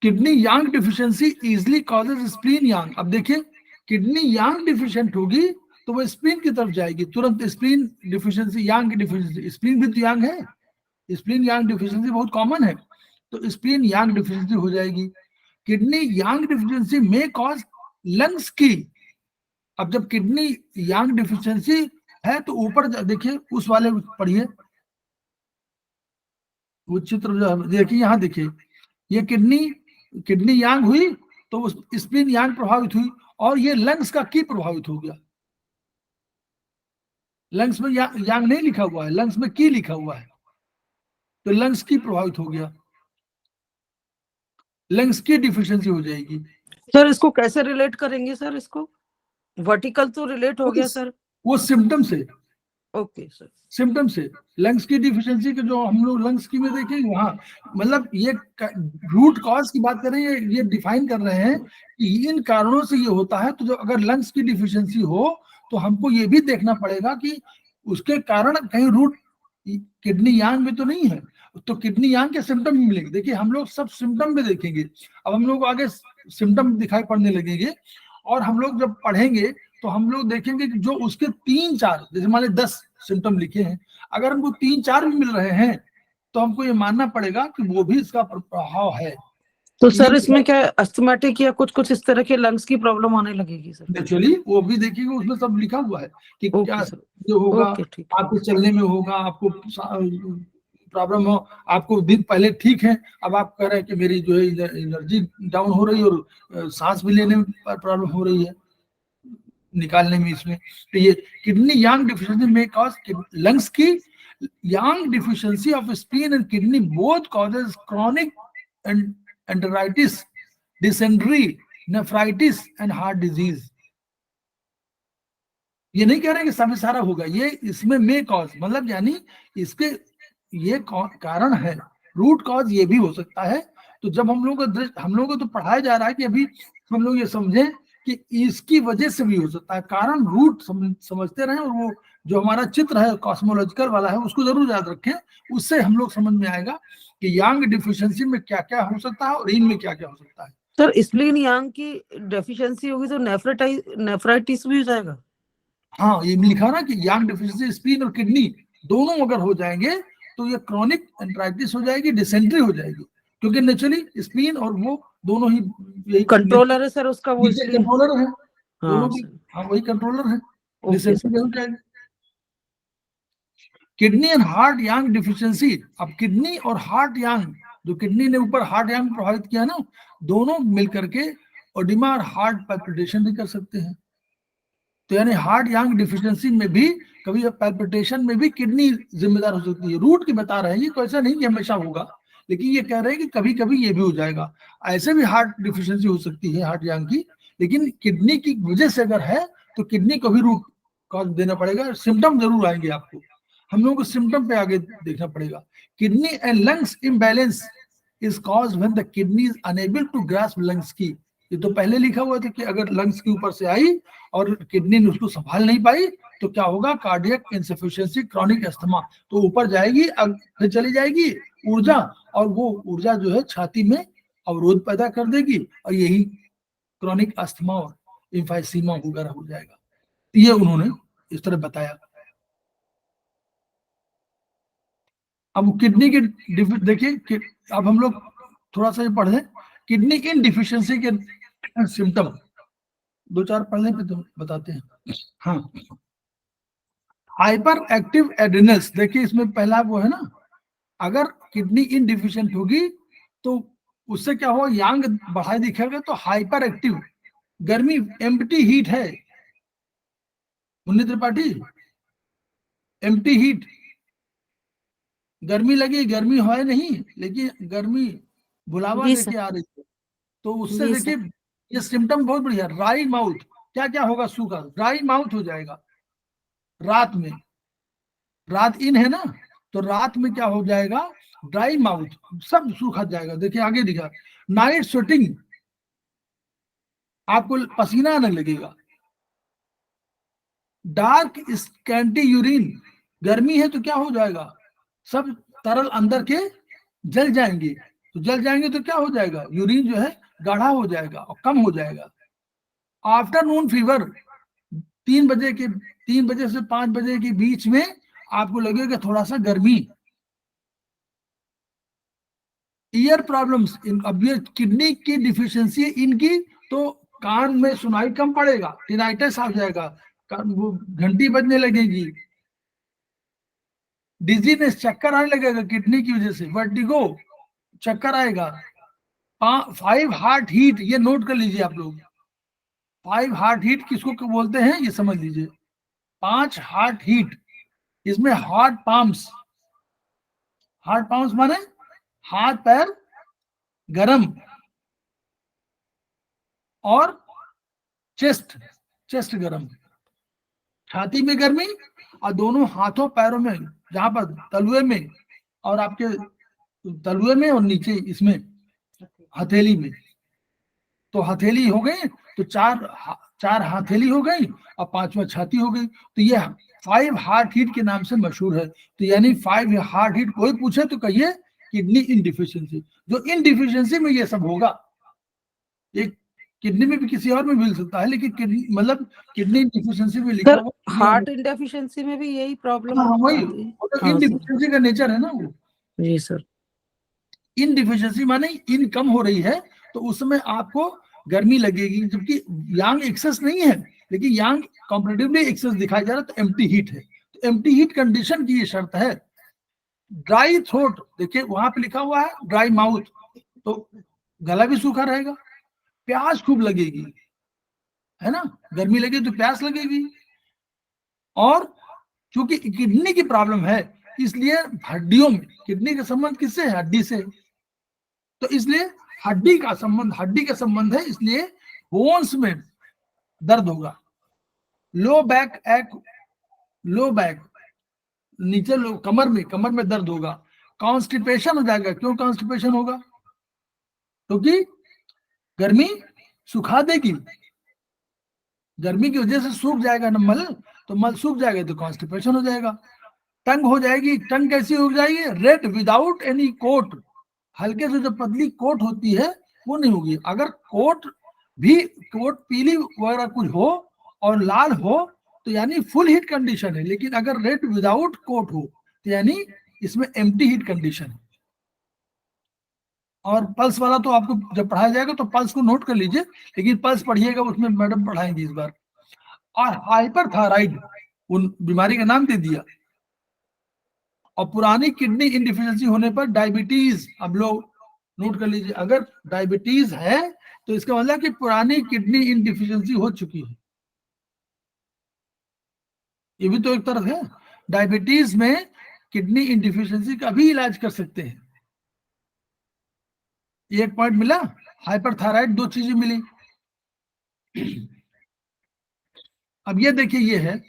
[SPEAKER 1] Kidney yang deficiency easily causes spleen यांग। अब देखिए किडनी यांग डिफिशियंट होगी तो वो स्प्लीन की तरफ जाएगी तुरंत, स्प्लीन डिफिशियंसी यांग की डिफिशियंसी, स्प्लीन भी तो यांग है, स्प्लीन यांग डिफिशियंसी बहुत कॉमन है, तो स्प्लीन यांग डिफिशियंसी हो जाएगी। किडनी यांग डिफिशियंसी में कॉज लंग्स की। अब जब किडनी यांग डिफिशियंसी है तो ऊपर देखिए, उस वाले पढ़िए, वो चित्र जो देखिए, यहाँ देखिए, ये किडनी यांग हुई तो उस स्प्लीन यांग प्रभावित हुई, और ये लंग्स का की प्रभावित हो गया। लंग्स में यांग नहीं लिखा हुआ है, लंग्स में की लिखा हुआ है, तो लंग्स की प्रभावित हो गया, लंग्स की डिफिशियंसी हो जाएगी।
[SPEAKER 5] सर इसको कैसे रिलेट करेंगे सर? इसको वर्टिकल तो रिलेट हो गया सर,
[SPEAKER 1] वो सिम्टम से,
[SPEAKER 5] ओके सर,
[SPEAKER 1] सिम्टम से। लंग्स की डिफिशियंसी के जो हम लोग लंग्स की में देखेंगे वहां, मतलब ये रूट कॉज की बात कर रहे हैं, ये डिफाइन कर रहे हैं कि इन कारणों से ये होता है। तो जो अगर लंग्स की डिफिशियंसी हो तो हमको ये भी देखना पड़ेगा कि उसके कारण कहीं रूट किडनी यांग में तो नहीं है, तो किडनी यांग के सिम्टम भी मिलेंगे। देखिए हम लोग सब सिम्टम भी देखेंगे, अब हम लोग आगे सिम्टम दिखाई पड़ने लगेंगे, और हम लोग जब पढ़ेंगे तो हम लोग देखेंगे कि जो उसके 3-4, जैसे मान लीजिए 10 सिम्टम लिखे हैं, अगर हमको 3-4 भी मिल रहे हैं तो हमको ये मानना पड़ेगा कि वो भी इसका प्रभाव है।
[SPEAKER 5] तो सर इसमें क्या अस्थमैटिक या कुछ इस तरह के लंग्स की प्रॉब्लम आने लगेगी सर?
[SPEAKER 1] नेचुरली वो भी देखिएगा, उसमें सब लिखा हुआ है कि क्या जो होगा, आपको चलने में होगा, आपको प्रॉब्लम हो, आपको दिन पहले ठीक है, अब आप कह रहे हैं कि मेरी जो है एनर्जी डाउन हो रही है और सांस भी लेने में प्रॉब्लम हो रही है, निकालने में इसमें। तो ये किडनी यांग डिफिशियंसी में कॉज लंग्स की yang deficiency of spleen and kidney both causes chronic enteritis, dysentery, nephritis and heart disease. ये नहीं कह रहे कि समय सारा होगा, ये इसमें में कॉज, मतलब यानी इसके ये कारण है, रूट कॉज ये भी हो सकता है। तो जब हम लोग को तो पढ़ाया जा रहा है कि अभी हम लोग ये समझें कि इसकी वजह से भी हो सकता है, कारण रूट समझते रहें, और वो जो हमारा चित्र है कॉस्मोलॉजिकल वाला है उसको जरूर याद रखें, उससे हम लोग समझ में आएगा कि यांग डिफिशियंसी में क्या क्या हो सकता है और इनमें क्या क्या हो सकता है।
[SPEAKER 5] सर स्प्लीन यांग की डेफिशिएंसी होगी तो नेफ्राइटिस भी हो जाएगा?
[SPEAKER 1] हाँ, ये लिखा ना कि यांग डिफिशियंसी स्प्लीन और किडनी दोनों अगर हो जाएंगे तो ये क्रॉनिक एंट्राइटिस हो जाएगी, डिसेंट्री हो जाएगी, क्योंकि नेचुरली स्प्लीन और वो दोनों ही यही
[SPEAKER 5] कंट्रोलर है सर उसका, वो
[SPEAKER 1] कंट्रोलर है, दोनों
[SPEAKER 5] हाँ,
[SPEAKER 1] की, हाँ वही कंट्रोलर है, डिसेंट्री हो जाएगी। Kidney and heart Yang deficiency, अब किडनी और हार्ट यांग, जो किडनी ने ऊपर हार्ट यांग प्रभावित किया ना, दोनों मिलकर के ओडिमा और हार्ट पैल्पिटेशन भी कर सकते हैं। तो यानी हार्ट यांग डिफिशियंसी में भी कभी पैल्पिटेशन में भी किडनी जिम्मेदार हो सकती है। रूट की बता रहे हैं, ये तो ऐसा नहीं कि हमेशा होगा, लेकिन ये कह रहे हैं कि कभी कभी ये भी हो जाएगा। ऐसे भी हार्ट डिफिशियंसी हो सकती है हार्ट यांग की, लेकिन किडनी की वजह से अगर है तो किडनी को भी रूट कॉज देना पड़ेगा। सिम्टम जरूर आएंगे आपको, हम लोगों को सिम्टम पे आगे देखना पड़ेगा। Kidney and lungs imbalance is cause when the kidney is unable to grasp lungs की। ये तो पहले लिखा हुआ था कि अगर लंग्स के ऊपर से आई और किडनी ने उसको संभाल नहीं पाई तो क्या होगा, कार्डियक इनसफिशिएंसी, क्रॉनिक अस्थमा। तो ऊपर जाएगी, फिर चली जाएगी ऊर्जा, और वो ऊर्जा जो है छाती में अवरोध पैदा कर देगी, और यही क्रॉनिक अस्थमा और एम्फाइसीमा वगैरह हो जाएगा। ये उन्होंने इस तरह बताया। अब किडनी के देखिए, अब हम लोग थोड़ा सा पढ़ लें किडनी इन डिफिशियंसी के सिम्टम, 2-4 पढ़ने पे तो बताते हैं। हाँ, हाइपर एक्टिव एड्रेनल्स, देखिए इसमें पहला वो है ना, अगर किडनी इन डिफिशियंट होगी तो उससे क्या होगा, यांग बढ़ाई दिखेगा, तो हाइपर एक्टिव, गर्मी, एम्प्टी हीट है मुन्नी त्रिपाठी, एम्प्टी हीट, गर्मी लगी, गर्मी है नहीं, लेकिन गर्मी बुलावा लेके आ रही है, तो उससे देखिए ये सिम्टम बहुत बढ़िया। ड्राई माउथ, क्या क्या होगा, सूखा, ड्राई माउथ हो जाएगा रात में, रात इन है ना, तो रात में क्या हो जाएगा, ड्राई माउथ, सब सूखा जाएगा। देखिए आगे दिखा, नाइट स्वेटिंग, आपको पसीना आने लगेगा। डार्क स्कैंटी यूरिन, गर्मी है तो क्या हो जाएगा, सब तरल अंदर के जल जाएंगे, तो जल जाएंगे तो क्या हो जाएगा, यूरिन जो है गाढ़ा हो जाएगा और कम हो जाएगा। आफ्टरनून फीवर, 3 बजे से 5 बजे के बीच में आपको लगेगा थोड़ा सा गर्मी, ईयर प्रॉब्लम्स, अब ये किडनी की डिफिशियंसी इनकी, तो कान में सुनाई कम पड़ेगा, टिनाइटिस आ जाएगा, वो घंटी बजने लगेगी, डिजीनेस, चक्कर आने लगेगा किडनी की वजह से, वर्टिगो, चक्कर आएगा। 5 हार्ट हीट, ये नोट कर लीजिए आप लोग। 5 हार्ट हीट किसको बोलते हैं ये समझ लीजिए। 5 हार्ट हीट, इसमें हार्ट पाम्स, हार्ट पाम्स माने हाथ पैर गरम, और चेस्ट, चेस्ट गरम, छाती में गर्मी, और दोनों हाथों पैरों में, जहां पर तलुए में, और आपके तलुए में, और नीचे इसमें हथेली में, तो हथेली हो गई, तो चार हथेली हो गई, और 5वां छाती हो गई। तो ये 5 हार्ट हीट के नाम से मशहूर है। तो यानी 5 हार्ट हीट कोई पूछे तो कहिए किडनी इनडिफिशियंसी, जो इनडिफिशियंसी में ये सब होगा। एक किडनी में भी किसी और में मिल सकता है, लेकिन किडनी मतलब किडनी इनडिफिशियंसी में लिखा
[SPEAKER 5] सर
[SPEAKER 1] हुआ
[SPEAKER 5] हार्ट इनडेफिशिएंसी में भी यही प्रॉब्लम
[SPEAKER 1] हाँ, वही
[SPEAKER 5] आती है।
[SPEAKER 1] तो
[SPEAKER 5] हाँ सर,
[SPEAKER 1] इनडिफिशियंसी का नेचर है ना वो।
[SPEAKER 5] जी सर।
[SPEAKER 1] इनडिफिशियंसी माने इन कम हो रही है, तो उसमें आपको गर्मी लगेगी, जबकि यांग एक्सेस नहीं है, लेकिन यांग कंपैरेटिवली एक्सेस दिखाई जा रहा है, तो एम्प्टी हीट है। तो एम्प्टी हीट कंडीशन की ये शर्त है। ड्राई थ्रोट, देखिए वहां पे लिखा हुआ है ड्राई माउथ, तो गला भी सूखा रहेगा, प्यास खूब लगेगी, है ना, गर्मी लगे तो प्यास लगेगी, और क्योंकि किडनी की प्रॉब्लम है, इसलिए हड्डियों में, किडनी का संबंध किससे है? हड्डी से, तो इसलिए हड्डी का संबंध है, इसलिए बोन्स में दर्द होगा। लो बैक नीचे कमर में दर्द होगा। कॉन्स्टिपेशन हो जाएगा। क्यों कॉन्स्टिपेशन होगा? क्योंकि गर्मी सुखा देगी, गर्मी की वजह से सूख जाएगा ना मल, तो मल सूख जाएगा तो कॉन्स्टिपेशन हो जाएगा। टंग हो जाएगी। टंग कैसी हो जाएगी? रेड विदाउट एनी कोट, हल्के से जो पतली कोट होती है वो नहीं होगी। अगर कोट पीली वगैरह कुछ हो और लाल हो तो यानी फुल हीट कंडीशन है, लेकिन अगर रेड विदाउट कोट हो तो यानी इसमें एम्प्टी हीट कंडीशन है। और पल्स वाला तो आपको जब पढ़ाया जाएगा तो पल्स को नोट कर लीजिए, लेकिन पल्स पढ़िएगा, उसमें मैडम पढ़ाएंगे इस बार। और हाइपरथायराइड, उन बीमारी का नाम दे दिया। और पुरानी किडनी इनडिफिशियंसी होने पर डायबिटीज, अब लोग नोट कर लीजिए, अगर डायबिटीज है तो इसका मतलब कि पुरानी किडनी इनडिफिशियंसी हो चुकी है। ये भी तो एक तरफ है। डायबिटीज में किडनी इनडिफिशियंसी का भी इलाज कर सकते हैं। एक पॉइंट मिला, हाइपरथायराइड, 2 चीजें मिली। अब ये देखिए, ये है,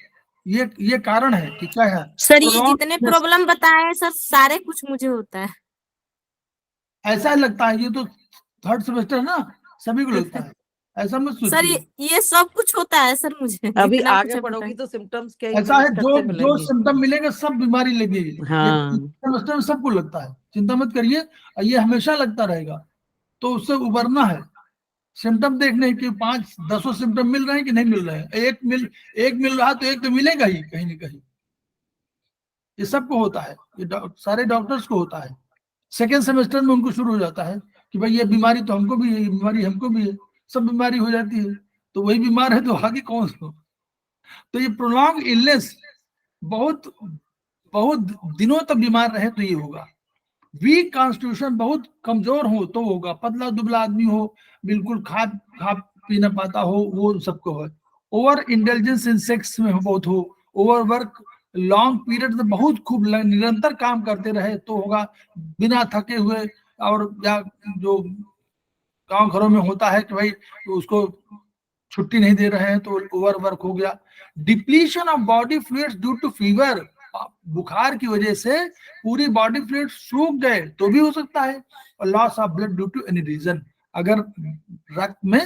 [SPEAKER 1] ये कारण है कि क्या है
[SPEAKER 3] सर, ये जितने प्रॉब्लम बताए हैं सर, सारे कुछ मुझे होता है।
[SPEAKER 1] ऐसा लगता है, ये तो 3rd सेमेस्टर ना, सभी को लगता है, ऐसा मत सोचिए।
[SPEAKER 3] सर ये सब कुछ होता है सर मुझे।
[SPEAKER 5] अभी
[SPEAKER 3] जितना
[SPEAKER 5] आगे
[SPEAKER 3] कुछ
[SPEAKER 5] पढ़ोगी तो सिम्टम्स क्या
[SPEAKER 1] ऐसा है, जो
[SPEAKER 5] मिलेंगे।
[SPEAKER 1] सिम्टम मिलेगा सब बीमारी लगेगी।
[SPEAKER 5] हाँ।
[SPEAKER 1] सेमेस्टर में सबको लगता है, चिंता मत करिए, ये हमेशा लगता रहेगा। तो उससे उबरना है। सिम्टम देखने के 5-10 सिम्टम मिल रहे हैं कि नहीं मिल रहे हैं। एक मिल रहा तो एक तो मिलेगा ही कहीं ना कहीं। ये सबको होता है, ये सारे डॉक्टर्स को होता है। 2nd सेमेस्टर में उनको शुरू हो जाता है कि भाई ये बीमारी तो हमको भी है, ये बीमारी हमको भी है, सब बीमारी हो जाती है। तो वही बीमार है तो आगे कौन हो? तो ये प्रोलॉन्ग इलनेस, बहुत दिनों तक बीमार रहे तो ये होगा। वीक कॉन्स्टिट्यूशन, बहुत कमजोर हो तो होगा। पतला दुबला आदमी हो, बिल्कुल खा पी ना पाता हो, वो सबको है। ओवर इंटेलिजेंस इन सेक्स में बहुत हो। ओवर वर्क, लॉन्ग पीरियड में बहुत खूब निरंतर काम करते रहे तो होगा। बिना थके हुए, और या जो गांव घरों में होता है कि भाई उसको छुट्टी नहीं दे रहे हैं तो ओवर वर्क हो गया। Depletion of body fluids due to fever, बुखार की वजह से पूरी बॉडी फ्लूइड सूख गए तो भी हो सकता है। और loss of blood due to any reason, अगर रक्त में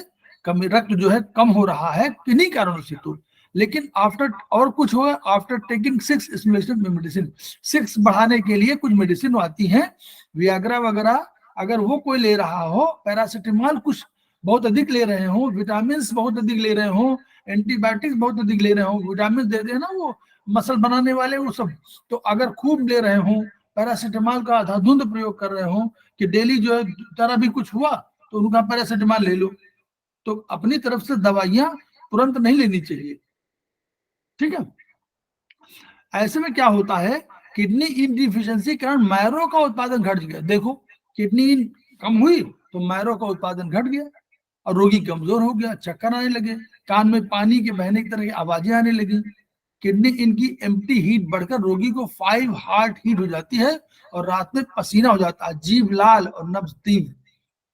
[SPEAKER 1] कमी, रक्त जो है कम हो रहा है किन्हीं कारणों से तो। लेकिन आफ्टर और कुछ होगा, आफ्टर टेकिंग 6 स्टिमुलेशन मेडिसिन, 6 बढ़ाने के लिए कुछ मेडिसिन आती हैं, वियाग्रा वगैरह, अगर वो कोई ले रहा हो, पैरासिटामोल कुछ बहुत अधिक ले रहे हो, विटामिन बहुत अधिक ले रहे हो, एंटीबायोटिक्स बहुत अधिक ले रहे हो, विटामिन देते हैं ना वो मसल बनाने वाले वो सब, तो अगर खूब ले रहे हो, पैरासीटामोल का अंधाधुंध प्रयोग कर रहे हो कि डेली जो है जरा भी कुछ हुआ तो उनका पैरासीटामोल ले लो, तो अपनी तरफ से दवाइयां तुरंत नहीं लेनी चाहिए, ठीक है। ऐसे में क्या होता है, किडनी इन डिफिशियंसी के कारण मैरो का उत्पादन घट गया। देखो किडनी इन कम हुई तो मैरो का उत्पादन घट गया और रोगी कमजोर हो गया, चक्कर आने लगे, कान में पानी के बहने की तरह की आवाजें आने लगी। किडनी इनकी एम्प्टी हीट बढ़कर रोगी को 5 हार्ट हीट हो जाती है और रात में पसीना हो जाता है, जीभ लाल और नब्ज तीव्र।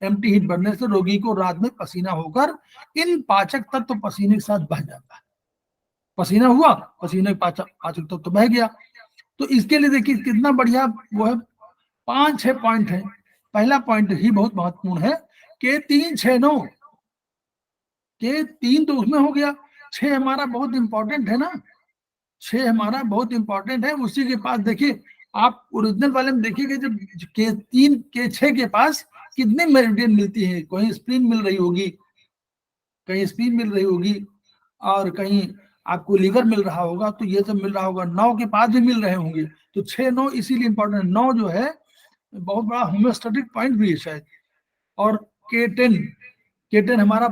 [SPEAKER 1] एम्प्टी हीट बढ़ने से रोगी को रात में पसीना होकर इन पाचक तत्व पसीने के साथ बह जाता है। पसीना हुआ, पसीने पाचक तत्व तो बह गया। तो इसके लिए देखिए कितना बढ़िया वो है, 5-6 पॉइंट है। पहला पॉइंट ही बहुत महत्वपूर्ण है कि 3-6-9 के 3 तो उसमें हो गया, 6 हमारा बहुत इंपॉर्टेंट है ना, 6 हमारा बहुत इंपॉर्टेंट है। उसी के पास देखिए आप ओरिजिनल वाले में देखिएगा, जब के 3 के 6 के पास कितने मेरिडियन मिलती है, कहीं स्प्लीन मिल रही होगी, कहीं स्प्लीन मिल रही होगी और कहीं आपको लीवर मिल रहा होगा, तो ये सब मिल रहा होगा। 9 के पास भी मिल रहे होंगे, तो 6-9 इसीलिए इंपॉर्टेंट। 9 जो है बहुत बड़ा होम्योस्टैटिक पॉइंट भी है शायद। और K10 हमारा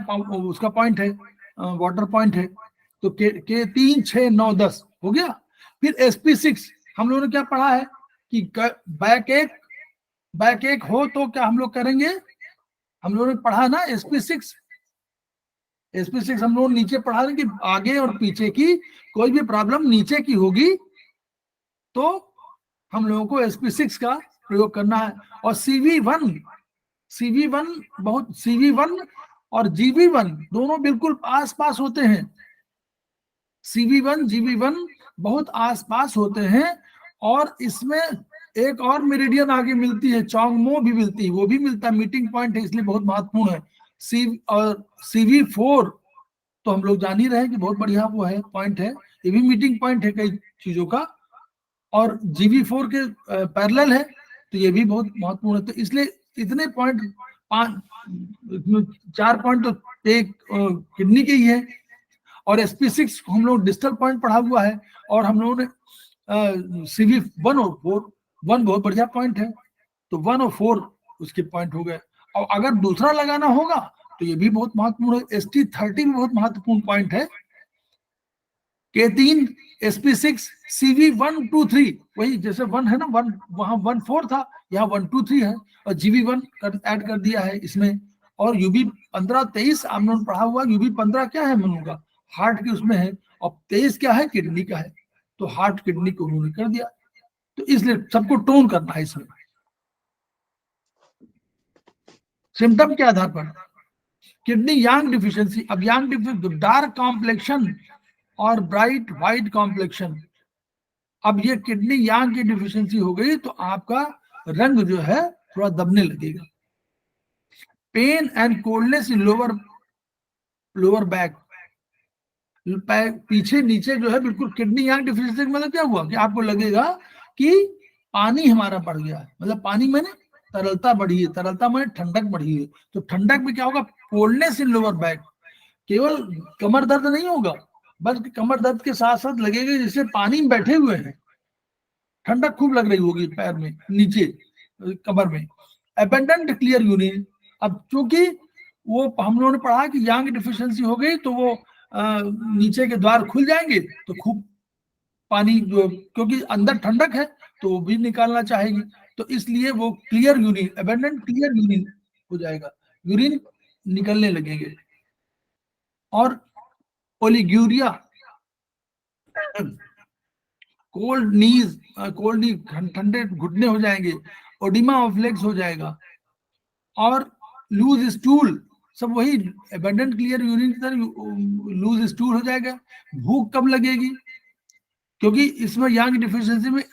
[SPEAKER 1] उसका पॉइंट है, वाटर पॉइंट है। तो के 3, 6, 9, 10 हो गया। फिर sp6 हम लोगों ने क्या पढ़ा है कि बैक एक हो तो क्या हम लोग करेंगे, हम लोगों ने पढ़ा ना sp6 हम लोग नीचे पढ़ा रहे कि आगे और पीछे की कोई भी प्रॉब्लम नीचे की होगी तो हम लोगों को sp6 का प्रयोग करना है। और CV1 और GB1 दोनों बिल्कुल आस पास होते हैं। CV1 GB1 बहुत आस पास होते हैं और इसमें एक और मेरिडियन आगे मिलती है, चोंगमो भी मिलती है, वो भी मिलता है, मीटिंग पॉइंट है, इसलिए बहुत महत्वपूर्ण है। CV4 तो हम लोग जान ही रहे हैं कि बहुत बढ़िया वो है, पॉइंट है, ये भी मीटिंग पॉइंट है कई चीजों का। और GB4 के पैरेलल है, तो ये भी बहुत महत्वपूर्ण है। तो इसलिए इतने पॉइंट 4 पॉइंट तो एक किडनी के ही है। और sp6 हम लोग डिस्टल पॉइंट पढ़ा हुआ है। और हम लोगों ने CV1 और 4, 1 बहुत बढ़िया पॉइंट है, तो 1 और 4 उसके पॉइंट हो गए। और अगर दूसरा लगाना होगा तो ये भी बहुत महत्वपूर्ण है। ST30 भी बहुत महत्वपूर्ण पॉइंट है। K3 sp6 CV1 2 3, वही जैसे 1 है ना, 1 वहां 1 4 था, यहाँ 1 2 3 है, और GB1 ऐड कर दिया है इसमें। और UB15 23 आप लोगों ने पढ़ा हुआ, UB15 क्या है मन होगा, हार्ट के उसमें है, और 23 क्या है, किडनी का है, तो हार्ट किडनी को उन्होंने कर दिया। तो इसलिए सबको टोन करना है इसमें सिम्टम के आधार पर। किडनी यांग डिफिशियंसी, अब यांग डिफिशियंसी डार्क कॉम्प्लेक्शन और ब्राइट व्हाइट कॉम्प्लेक्शन। अब ये किडनी यांग की डिफिशियंसी हो गई तो आपका रंग जो है थोड़ा दबने लगेगा। Pain and coldness in lower back, पीछे नीचे जो है बिल्कुल। किडनी यांग डिफिशियंसी मतलब क्या हुआ कि आपको लगेगा कि पानी हमारा बढ़ गया है, मतलब पानी में तरलता बढ़ी है, तरलता में ठंडक बढ़ी है। तो ठंडक में क्या होगा, कोल्डनेस इन लोअर बैक। केवल कमर दर्द नहीं होगा, बल्कि कमर दर्द के साथ साथ लगेगा जैसे पानी में बैठे हुए हैं, ठंडक खूब लग रही होगी पैर में, नीचे कमर में। एबेंडेंट क्लियर यूरिन, अब चूंकि वो हम लोगों ने पढ़ा कि यांग डिफिशियंसी हो गई तो वो नीचे के द्वार खुल जाएंगे, तो खूब पानी जो, क्योंकि अंदर ठंडक है तो वो भी निकालना चाहेगी, तो इसलिए वो clear urine, abandoned clear urine हो जाएगा, यूरिन निकलने लगेंगे। और ओलिग्यूरिया, कोल्ड नीज, ठंडे घुटने हो जाएंगे, ओडिमा ऑफ लेग्स हो जाएगा, और लूज स्टूल, सब वही एबेंडेंट क्लियर यूरिन की तरह लूज स्टूल हो जाएगा। भूख कम लगेगी, क्योंकि इसमें यांग डिफिशियंसी में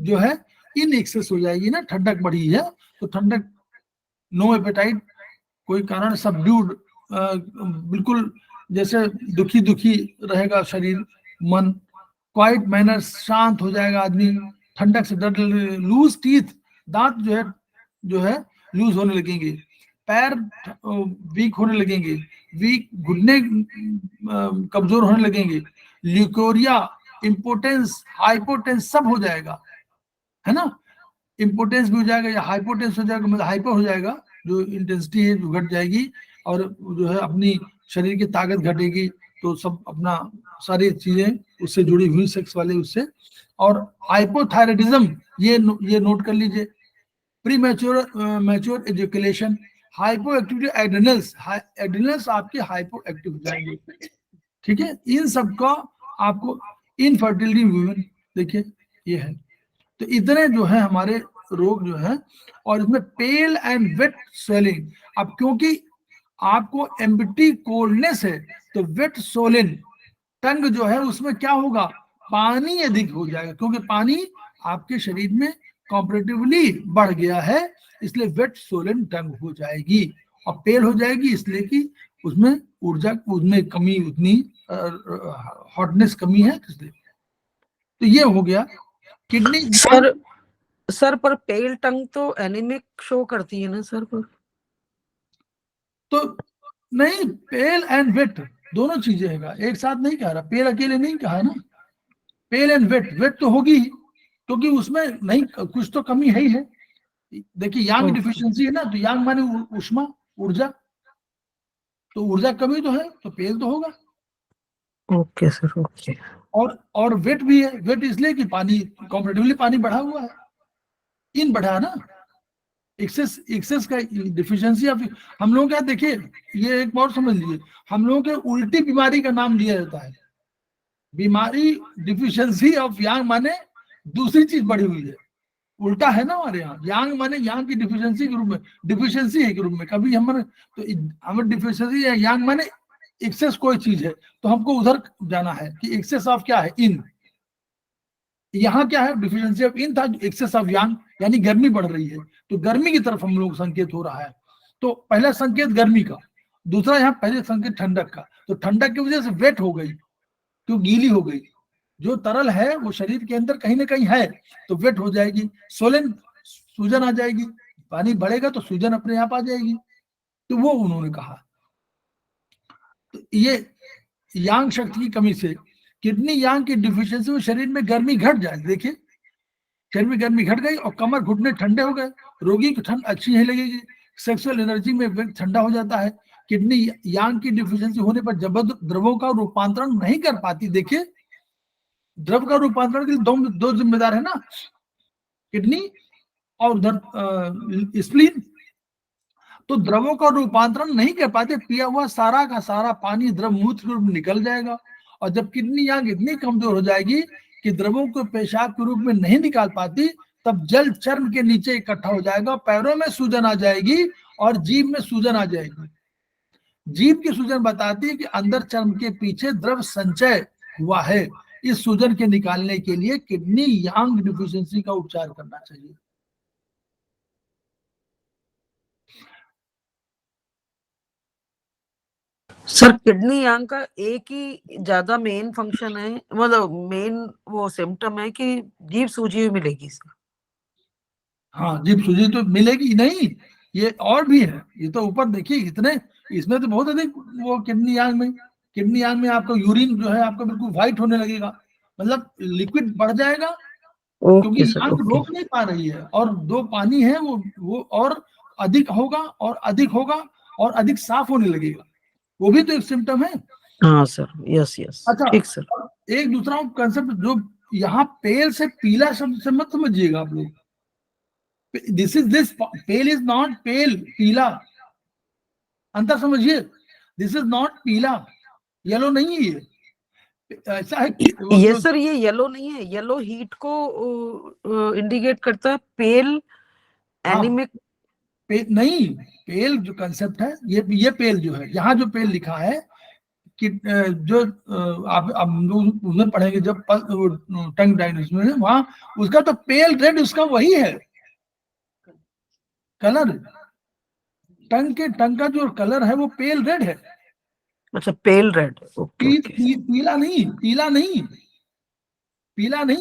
[SPEAKER 1] जो है इन एक्सेस हो जाएगी ना, ठंडक बढ़ी है तो ठंडक, नो एपेटाइट, कोई कारण सबड्यूड, बिल्कुल जैसे दुखी दुखी रहेगा शरीर मन, क्वाइट मैनर, शांत हो जाएगा आदमी, ठंडक से डर, लूज टीथ, दांत जो है लूज होने लगेंगे, पैर वीक होने लगेंगे, घुटने कमजोर होने लगेंगे, ल्यूकोरिया, इम्पोर्टेंस, हाइपोटेंस सब हो जाएगा, है ना। इम्पोर्टेंस भी हो जाएगा या हाइपोटेंस हो जाएगा, मतलब हाइपर हो जाएगा, जो इंटेंसिटी है जो घट जाएगी, और जो है अपनी शरीर की ताकत घटेगी, तो सब अपना सारी चीजें उससे जुड़ी हुई सेक्स वाले उससे। और हाइपोथायराइडिज्म, ये नोट कर लीजिए, premature ejaculation, hypoactivity adrenals, adrenals आपके हाइपो एक्टिव हो जाएंगे, ठीक है। इन सब का आपको इनफर्टिलिटी वुमेन, देखिए ये है। तो इतने जो है हमारे रोग जो है, और इसमें पेल एंड वेट स्वेलिंग। अब क्योंकि आपको एम्प्टी कोल्डनेस है, तो वेट सोलिन टंग जो है उसमें क्या होगा, पानी अधिक हो जाएगा, क्योंकि पानी आपके शरीर में कॉम्परेटिवली बढ़ गया है, इसलिए वेट सोलन टंग हो जाएगी और पेल हो जाएगी, इसलिए कि उसमें ऊर्जा, उसमें कमी, उतनी हॉटनेस कमी है, इसलिए। तो ये हो गया किडनी।
[SPEAKER 5] सर पर पेल टंग तो एनीमिक शो करती है ना सर पर?
[SPEAKER 1] तो नहीं, पेल एंड वेट दोनों चीजें है, एक साथ नहीं कह रहा, पेल अकेले नहीं कहा ना, पेल एंड वेट, वेट तो होगी क्योंकि उसमें नहीं, कुछ तो कमी है ही है। देखिए यांग डिफिशियंसी है ना, तो यांग माने उष्मा, ऊर्जा, तो ऊर्जा कमी तो है, तो पेल तो होगा।
[SPEAKER 5] Okay sir, okay.
[SPEAKER 1] और वेट भी है, वेट इसलिए कि पानी कॉम्परेटिवली पानी बढ़ा हुआ है, इन बढ़ा ना, एक्सेस का डिफिशियंसी ऑफ। हम लोग क्या, देखिए ये एक बार समझ लीजिए, हम लोगों के उल्टी बीमारी का नाम दिया जाता है, बीमारी डिफिशियंसी ऑफ यांग माने दूसरी चीज बढ़ी हुई है, उल्टा है ना हमारे यहाँ, यांग माने यांग की डिफिशियंसी के रूप में, डिफिशियंसी है के रूप में, कभी हमारे तो हमें डिफिशियंसी या यांग माने एक्सेस कोई चीज है, तो हमको उधर जाना है कि एक्सेस ऑफ क्या है, इन। यहाँ क्या है, डिफिशियंसी ऑफ इन था, एक्सेस ऑफ यांग, यानी गर्मी बढ़ रही है, तो गर्मी की तरफ हम लोग संकेत हो रहा है। तो पहला संकेत गर्मी का, दूसरा यहाँ पहले संकेत ठंडक का, तो ठंडक की वजह से वेट हो गई, तो गीली हो गई, जो तरल है वो शरीर के अंदर कहीं ना कहीं है, तो वेट हो जाएगी, सोलन सूजन आ जाएगी, पानी बढ़ेगा तो सूजन अपने आप आ जाएगी, तो वो उन्होंने कहा। तो ये यांग शक्ति की कमी से किडनी यांग की डिफिशियंसी में शरीर में गर्मी घट जाए, देखिए शरीर में गर्मी घट गई और कमर घुटने ठंडे हो गए, रोगी को ठंड अच्छी नहीं लगेगी, सेक्सुअल एनर्जी में ठंडा हो जाता है। किडनी यांग की डिफिशियंसी होने पर जब द्रवों का रूपांतरण नहीं कर पाती, देखिए द्रव का रूपांतरण के लिए दो जिम्मेदार है ना, किडनी और स्प्लीन, तो द्रवों का रूपांतरण नहीं कर पाते, पिया हुआ सारा का सारा पानी द्रव मूत्र के रूप में निकल जाएगा, और जब किडनी यांग इतनी कमजोर हो जाएगी कि द्रवों को पेशाब के रूप में नहीं निकाल पाती, तब जल चर्म के नीचे इकट्ठा हो जाएगा, पैरों में सूजन आ जाएगी और जीभ में सूजन आ जाएगी। जीभ की सूजन बताती है कि अंदर चर्म के पीछे द्रव संचय हुआ है, इस सूजन के निकालने के लिए किडनी यांग डिफिशियंसी का उपचार करना चाहिए।
[SPEAKER 5] सर किडनी यांग का एक ही ज्यादा मेन फंक्शन है, मतलब मेन वो सिम्टम है कि जीभ सूजी हुई मिलेगी सर?
[SPEAKER 1] हाँ, जीभ सूजी तो मिलेगी नहीं, ये और भी है, ये तो ऊपर देखिए इतने, इसमें तो बहुत अधिक वो किडनी यांग में आपको यूरिन जो है आपको बिल्कुल व्हाइट होने लगेगा, मतलब लिक्विड बढ़ जाएगा, क्योंकि यांग रोक नहीं पा रही है, और दो पानी है वो और अधिक होगा और अधिक होगा और अधिक साफ होने लगेगा, वो भी तो एक सिम्टम है।
[SPEAKER 5] हाँ सर, यस यस,
[SPEAKER 1] अच्छा,
[SPEAKER 5] ठीक सर।
[SPEAKER 1] एक दूसरा कंसेप्ट जो यहाँ पेल से पीला शब्द से मत समझिएगा आप लोग, दिस पेल इज नॉट पेल, पीला, अंतर समझिए, दिस इज नॉट पीला, येलो नहीं है, ऐसा है कि
[SPEAKER 5] ये सर ये येलो नहीं है, येलो हीट को इंडिकेट करता है, पेल एनीमिक
[SPEAKER 1] नहीं, पेल जो कंसेप्ट है, ये पेल जो है, यहाँ जो पेल लिखा है कि जो आप उसमें पढ़ेंगे जब टंग डायग्नोसिस में, वहां उसका तो पेल रेड उसका वही है कलर, टंग का जो कलर है वो पेल रेड है।
[SPEAKER 5] अच्छा, पेल रेड, ओके।
[SPEAKER 1] पीला नहीं,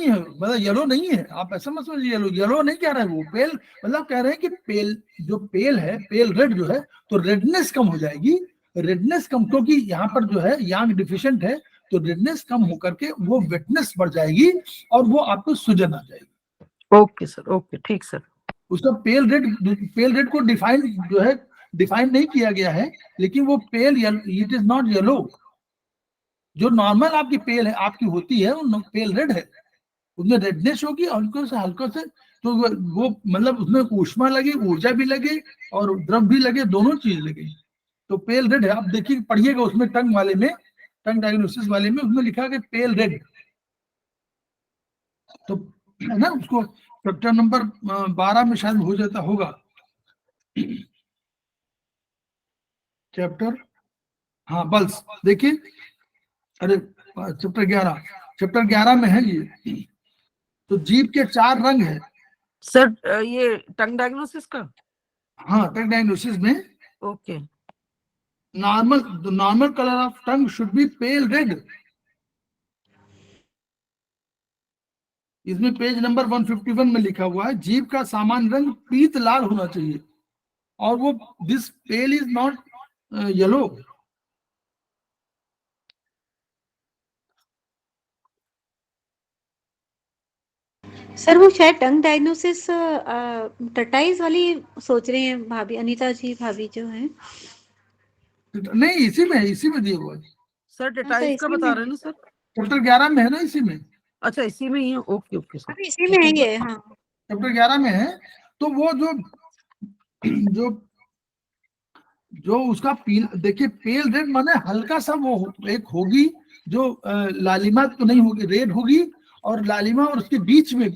[SPEAKER 1] है, मतलब येलो नहीं है, आप ऐसा मत समझिए, येलो नहीं कह रहे हैं, वो पेल मतलब कह रहे हैं कि पेल जो पेल है, पेल रेड जो है, तो रेडनेस कम हो जाएगी, रेडनेस कम, क्योंकि यहाँ पर जो है यांग डिफिशिएंट है, तो रेडनेस कम होकर के वो वेटनेस बढ़ जाएगी और वो आपको सूजन आ जाएगी।
[SPEAKER 5] ओके सर, ओके, ठीक सर।
[SPEAKER 1] उसका पेल रेड को डिफाइन नहीं किया गया है, लेकिन वो पेल, इट इज नॉट येलो। जो नॉर्मल आपकी पेल है आपकी होती है वो पेल रेड है, उसमें रेडनेस होगी हल्का से, तो वो मतलब उसमें ऊष्मा लगे, ऊर्जा भी लगे और द्रव भी लगे, दोनों चीज लगे, तो पेल रेड है। आप देखिए पढ़िएगा उसमें टंग वाले में, टंग डायग्नोसिस वाले में उसमें लिखा है पेल रेड, तो है ना, उसको चैप्टर नंबर 12 में शायद हो जाता होगा चैप्टर, हाँ बल्स, देखिए, अरे चैप्टर 11 में है ये। तो जीभ के 4 रंग है
[SPEAKER 5] सर, ये टंग डायग्नोसिस का?
[SPEAKER 1] हाँ, टंग डायग्नोसिस में
[SPEAKER 5] okay.
[SPEAKER 1] Normal colour of tongue should be pale red. इसमें पेज नंबर 151 में लिखा हुआ है जीभ का सामान्य रंग पीत लाल होना चाहिए, और वो this pale is not yellow.
[SPEAKER 2] Sir वो शायद टंग डायग्नोसिस टटाइज वाली सोच रहे हैं भाभी, अनीता जी भाभी जो हैं।
[SPEAKER 1] नहीं, इसी में दिए हुआ है
[SPEAKER 5] सर, डिटाइल्स का बता रहे हैं ना सर?
[SPEAKER 1] चैप्टर 11 में है ना, इसी में।
[SPEAKER 5] अच्छा, इसी में ही है। ओके ओके सर,
[SPEAKER 2] इसी में है ये, हाँ।
[SPEAKER 1] चैप्टर 11 में है। तो वो जो जो उसका देखिए पेल रेड माने हल्का सा वो एक होगी जो लालिमा तो नहीं होगी, रेड होगी, और लालिमा और उसके बीच में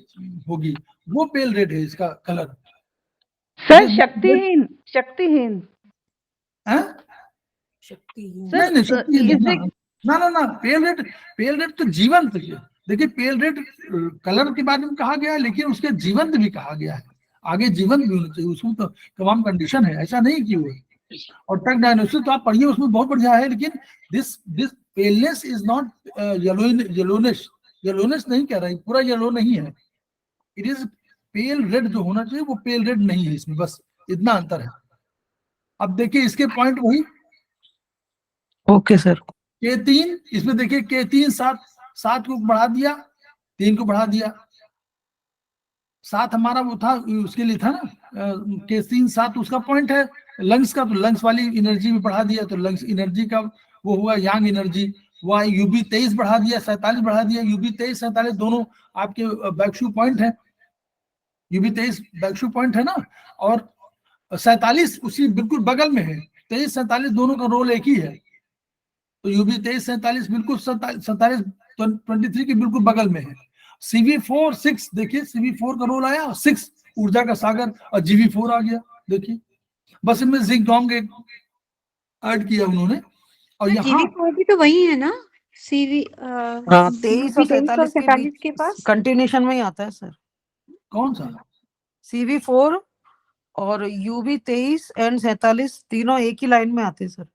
[SPEAKER 1] होगी, वो पेल रेड है इसका कलर।
[SPEAKER 4] सर शक्तिहीन, शक्तिहीन
[SPEAKER 1] हैं?
[SPEAKER 4] सर,
[SPEAKER 1] नहीं शक्तिहीन
[SPEAKER 4] इसे
[SPEAKER 1] ना, पेल रेड तो जीवंत है। देखिए पेल रेड कलर के बारे में कहा गया है, लेकिन उसके जीवंत भी कहा गया है, आगे जीवंत भी होना चाहिए, उसमें तो तमाम कंडीशन है, ऐसा नहीं कि वो। और टंग डायग्नोसिस तो आप पढ़िए, उसमें बहुत बढ़िया है, लेकिन this paleness is not yellowness नहीं कह रहा है, पूरा येलो नहीं है, इट इज पेल रेड जो होना चाहिए वो पेल रेड नहीं है इसमें, बस इतना अंतर है। अब देखिए इसके पॉइंट वही
[SPEAKER 5] ओके सर।
[SPEAKER 1] K3, इसमें देखिए K3 7 को बढ़ा दिया, 3 को बढ़ा दिया, 7 हमारा वो था उसके लिए था ना, K3 7 उसका पॉइंट है लंग्स का, तो लंग्स वाली एनर्जी भी बढ़ा दिया, तो लंग्स एनर्जी का वो हुआ यांग एनर्जी। वह UB 23 बढ़ा दिया, 47 बढ़ा दिया, UB 23 47 दोनों आपके बैकशू पॉइंट है, UB 23 बैकशू पॉइंट है ना, और 47 उसी बिल्कुल बगल में है, 23 47 दोनों का रोल एक ही है, तो UB 23 47 बिल्कुल 47 23 के बिल्कुल बगल में है। CV4 6, देखिए CV4 का रोल आया, 6 ऊर्जा का सागर, और GV4 आ गया, देखिए बस इनमें जिंक डोंग ऐड किया उन्होंने। और यहाँ
[SPEAKER 2] GV4 भी तो वही है ना, CV
[SPEAKER 5] 23 और 47
[SPEAKER 2] के पास
[SPEAKER 5] कंटिन्यूशन में ही आता है सर।
[SPEAKER 1] कौन सा?
[SPEAKER 5] CV4 और UB 23 एंड 47 तीनों एक ही लाइन में आते हैं सर।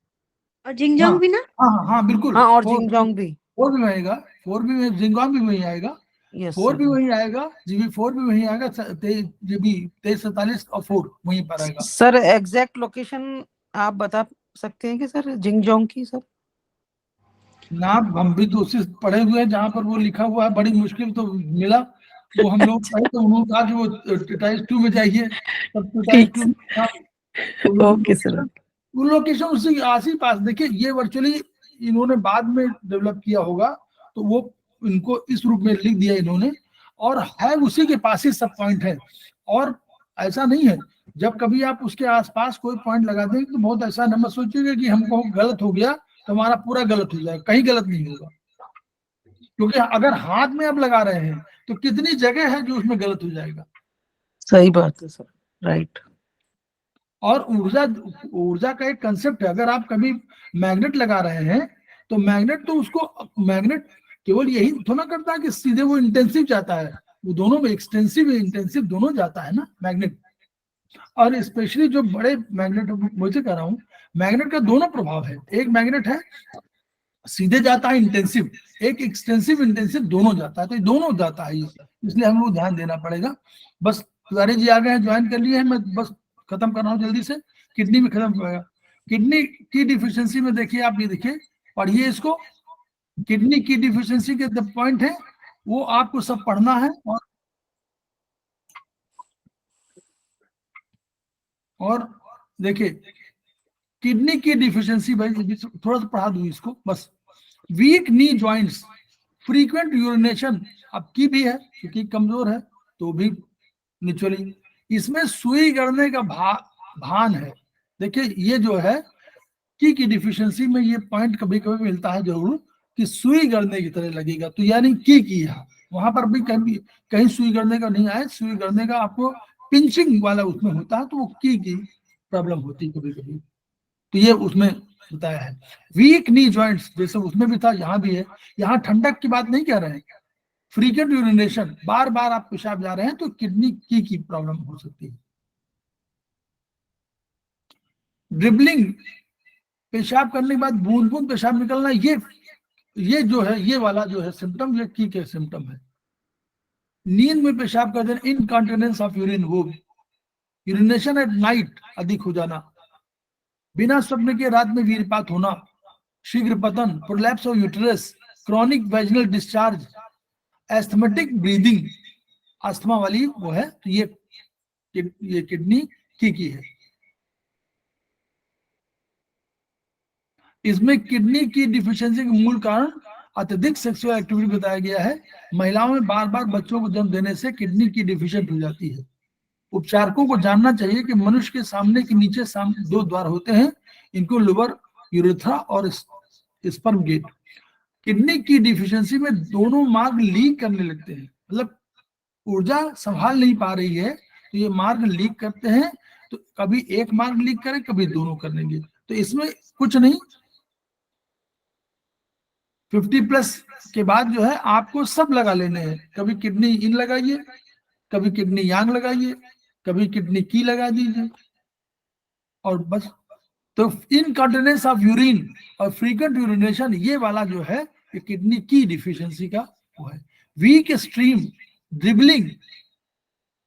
[SPEAKER 2] और जिंगजोंग भी ना?
[SPEAKER 1] हाँ बिल्कुल।
[SPEAKER 5] हाँ, और जिंगजोंग भी।
[SPEAKER 1] 4 भी आएगा, 4 भी, जिंगजोंग भी वही आएगा, 4 भी वही आएगा, GV4 भी वही आएगा, GB 23 47 और 4 वहीं पर आएगा।
[SPEAKER 5] सर एग्जैक्ट लोकेशन आप बता सकते हैं कि सर जिंगजोंग की? सर
[SPEAKER 1] ना, हम भी तो उसी पढ़े हुए हैं जहाँ पर वो लिखा हुआ है, बड़ी मुश्किल तो मिला, वो हम लोग पढ़े तो उन्होंने कहा कि वो टाइप 2 में जाइए, तब टाइप 2 में
[SPEAKER 5] ओके सर।
[SPEAKER 1] वो लोकेशन उसी आस ही पास। देखिए ये वर्चुअली इन्होंने बाद में डेवलप किया होगा, तो वो इनको इस रूप में लिख दिया इन्होंने, और है उसी के पास ही सब पॉइंट है, और ऐसा नहीं है जब कभी आप उसके आसपास कोई पॉइंट लगा देंगे तो बहुत ऐसा न मत सोचिएगा कि हमको गलत हो गया तो हमारा पूरा गलत हो जाएगा, कहीं गलत नहीं होगा, क्योंकि अगर हाथ में आप लगा रहे हैं तो कितनी जगह है जो उसमें गलत हो जाएगा।
[SPEAKER 5] सही बात है सर, राइट।
[SPEAKER 1] और ऊर्जा का एक कंसेप्ट है, अगर आप कभी मैग्नेट लगा रहे हैं तो मैग्नेट तो उसको मैग्नेट केवल यही थोड़ा करता है कि सीधे वो इंटेंसिव जाता है, वो दोनों में एक्सटेंसिव इंटेंसिव दोनों जाता है ना मैग्नेट। और स्पेशली जो बड़े मैग्नेट मुझे कह रहा हूँ, मैग्नेट का दोनों प्रभाव है, एक मैग्नेट है सीधे जाता है इंटेंसिव, एक एक्सटेंसिव इंटेंसिव दोनों जाता है, तो दोनों जाता है, इसलिए हम लोग ध्यान देना पड़ेगा। बस तिवारी जी आ गए हैं, ज्वाइन कर लिए हैं, मैं बस खत्म कर रहा हूँ जल्दी से। किडनी में खत्म होगा, किडनी की डिफिशियंसी में देखिए आप, ये देखिए पढ़िए इसको, किडनी की डिफिशियंसी के पॉइंट है वो आपको सब पढ़ना है। और और देखिए किडनी की डिफिशियंसी, भाई थोड़ा सा पढ़ा दूं इसको बस। वीक नी जॉइंट्स, फ्रीक्वेंट यूरिनेशन, अब की भी है क्योंकि कमजोर है तो भी नेचुरली, इसमें सुई गड़ने का भान है। देखिए ये जो है की डिफिशियंसी में ये पॉइंट कभी कभी मिलता है जरूर कि सुई गड़ने की तरह लगेगा, तो यानी की है, वहां पर भी कहीं सुई गड़ने का नहीं आए, सुई गड़ने का आपको पिंचिंग वाला उसमें होता है, तो वो की प्रॉब्लम होती है कभी कभी, तो ये उसमें बताया है। वीक नी जॉइंट्स जैसे उसमें भी था, यहाँ भी है। यहाँ ठंडक की बात नहीं कह रहे हैं, फ्रीक्वेंट यूरिनेशन, बार बार आप पेशाब जा रहे हैं तो किडनी की प्रॉब्लम हो सकती है। ड्रिबलिंग, पेशाब करने के बाद बूंद बूंद पेशाब निकलना, ये जो है, ये वाला जो है सिम्टम, ये की के सिम्टम है। नींद में पेशाब कर देना, इनकॉन्टिनेंस ऑफ यूरिन, वो यूरिनेशन एट नाइट, अधिक हो जाना, बिना स्वप्न के रात में वीरपात होना, शीघ्र पतन, prolapse of uterus, chronic vaginal discharge, asthmatic breathing, asthma वाली वो है, तो ये किडनी की है। इसमें किडनी की डिफिशियंसी के मूल कारण अत्यधिक सेक्सुअल एक्टिविटी बताया गया है। महिलाओं में बार बार बच्चों को जन्म देने से किडनी की डिफिशियंट हो जाती है। उपचारकों को जानना चाहिए कि मनुष्य के सामने के नीचे दो द्वार होते हैं, इनको लोअर यूरेथ्रा और स्पर्म गेट। किडनी की डिफिशियंसी में दोनों मार्ग लीक करने लगते हैं, मतलब ऊर्जा संभाल नहीं पा रही है तो ये मार्ग लीक करते हैं, तो कभी एक मार्ग लीक करे कभी दोनों कर लेंगे, तो इसमें कुछ नहीं, 50+ के बाद जो है आपको सब लगा लेने हैं, कभी किडनी इन लगाइए, कभी किडनी यांग लगाइए, कभी किडनी की लगा दीजिए और बस। तो इनकॉन्टिनेंस ऑफ यूरिन और फ्रीक्वेंट यूरिनेशन, ये वाला जो है ये किडनी की डिफिशियंसी का वो है। वीक स्ट्रीम, ड्रिबलिंग,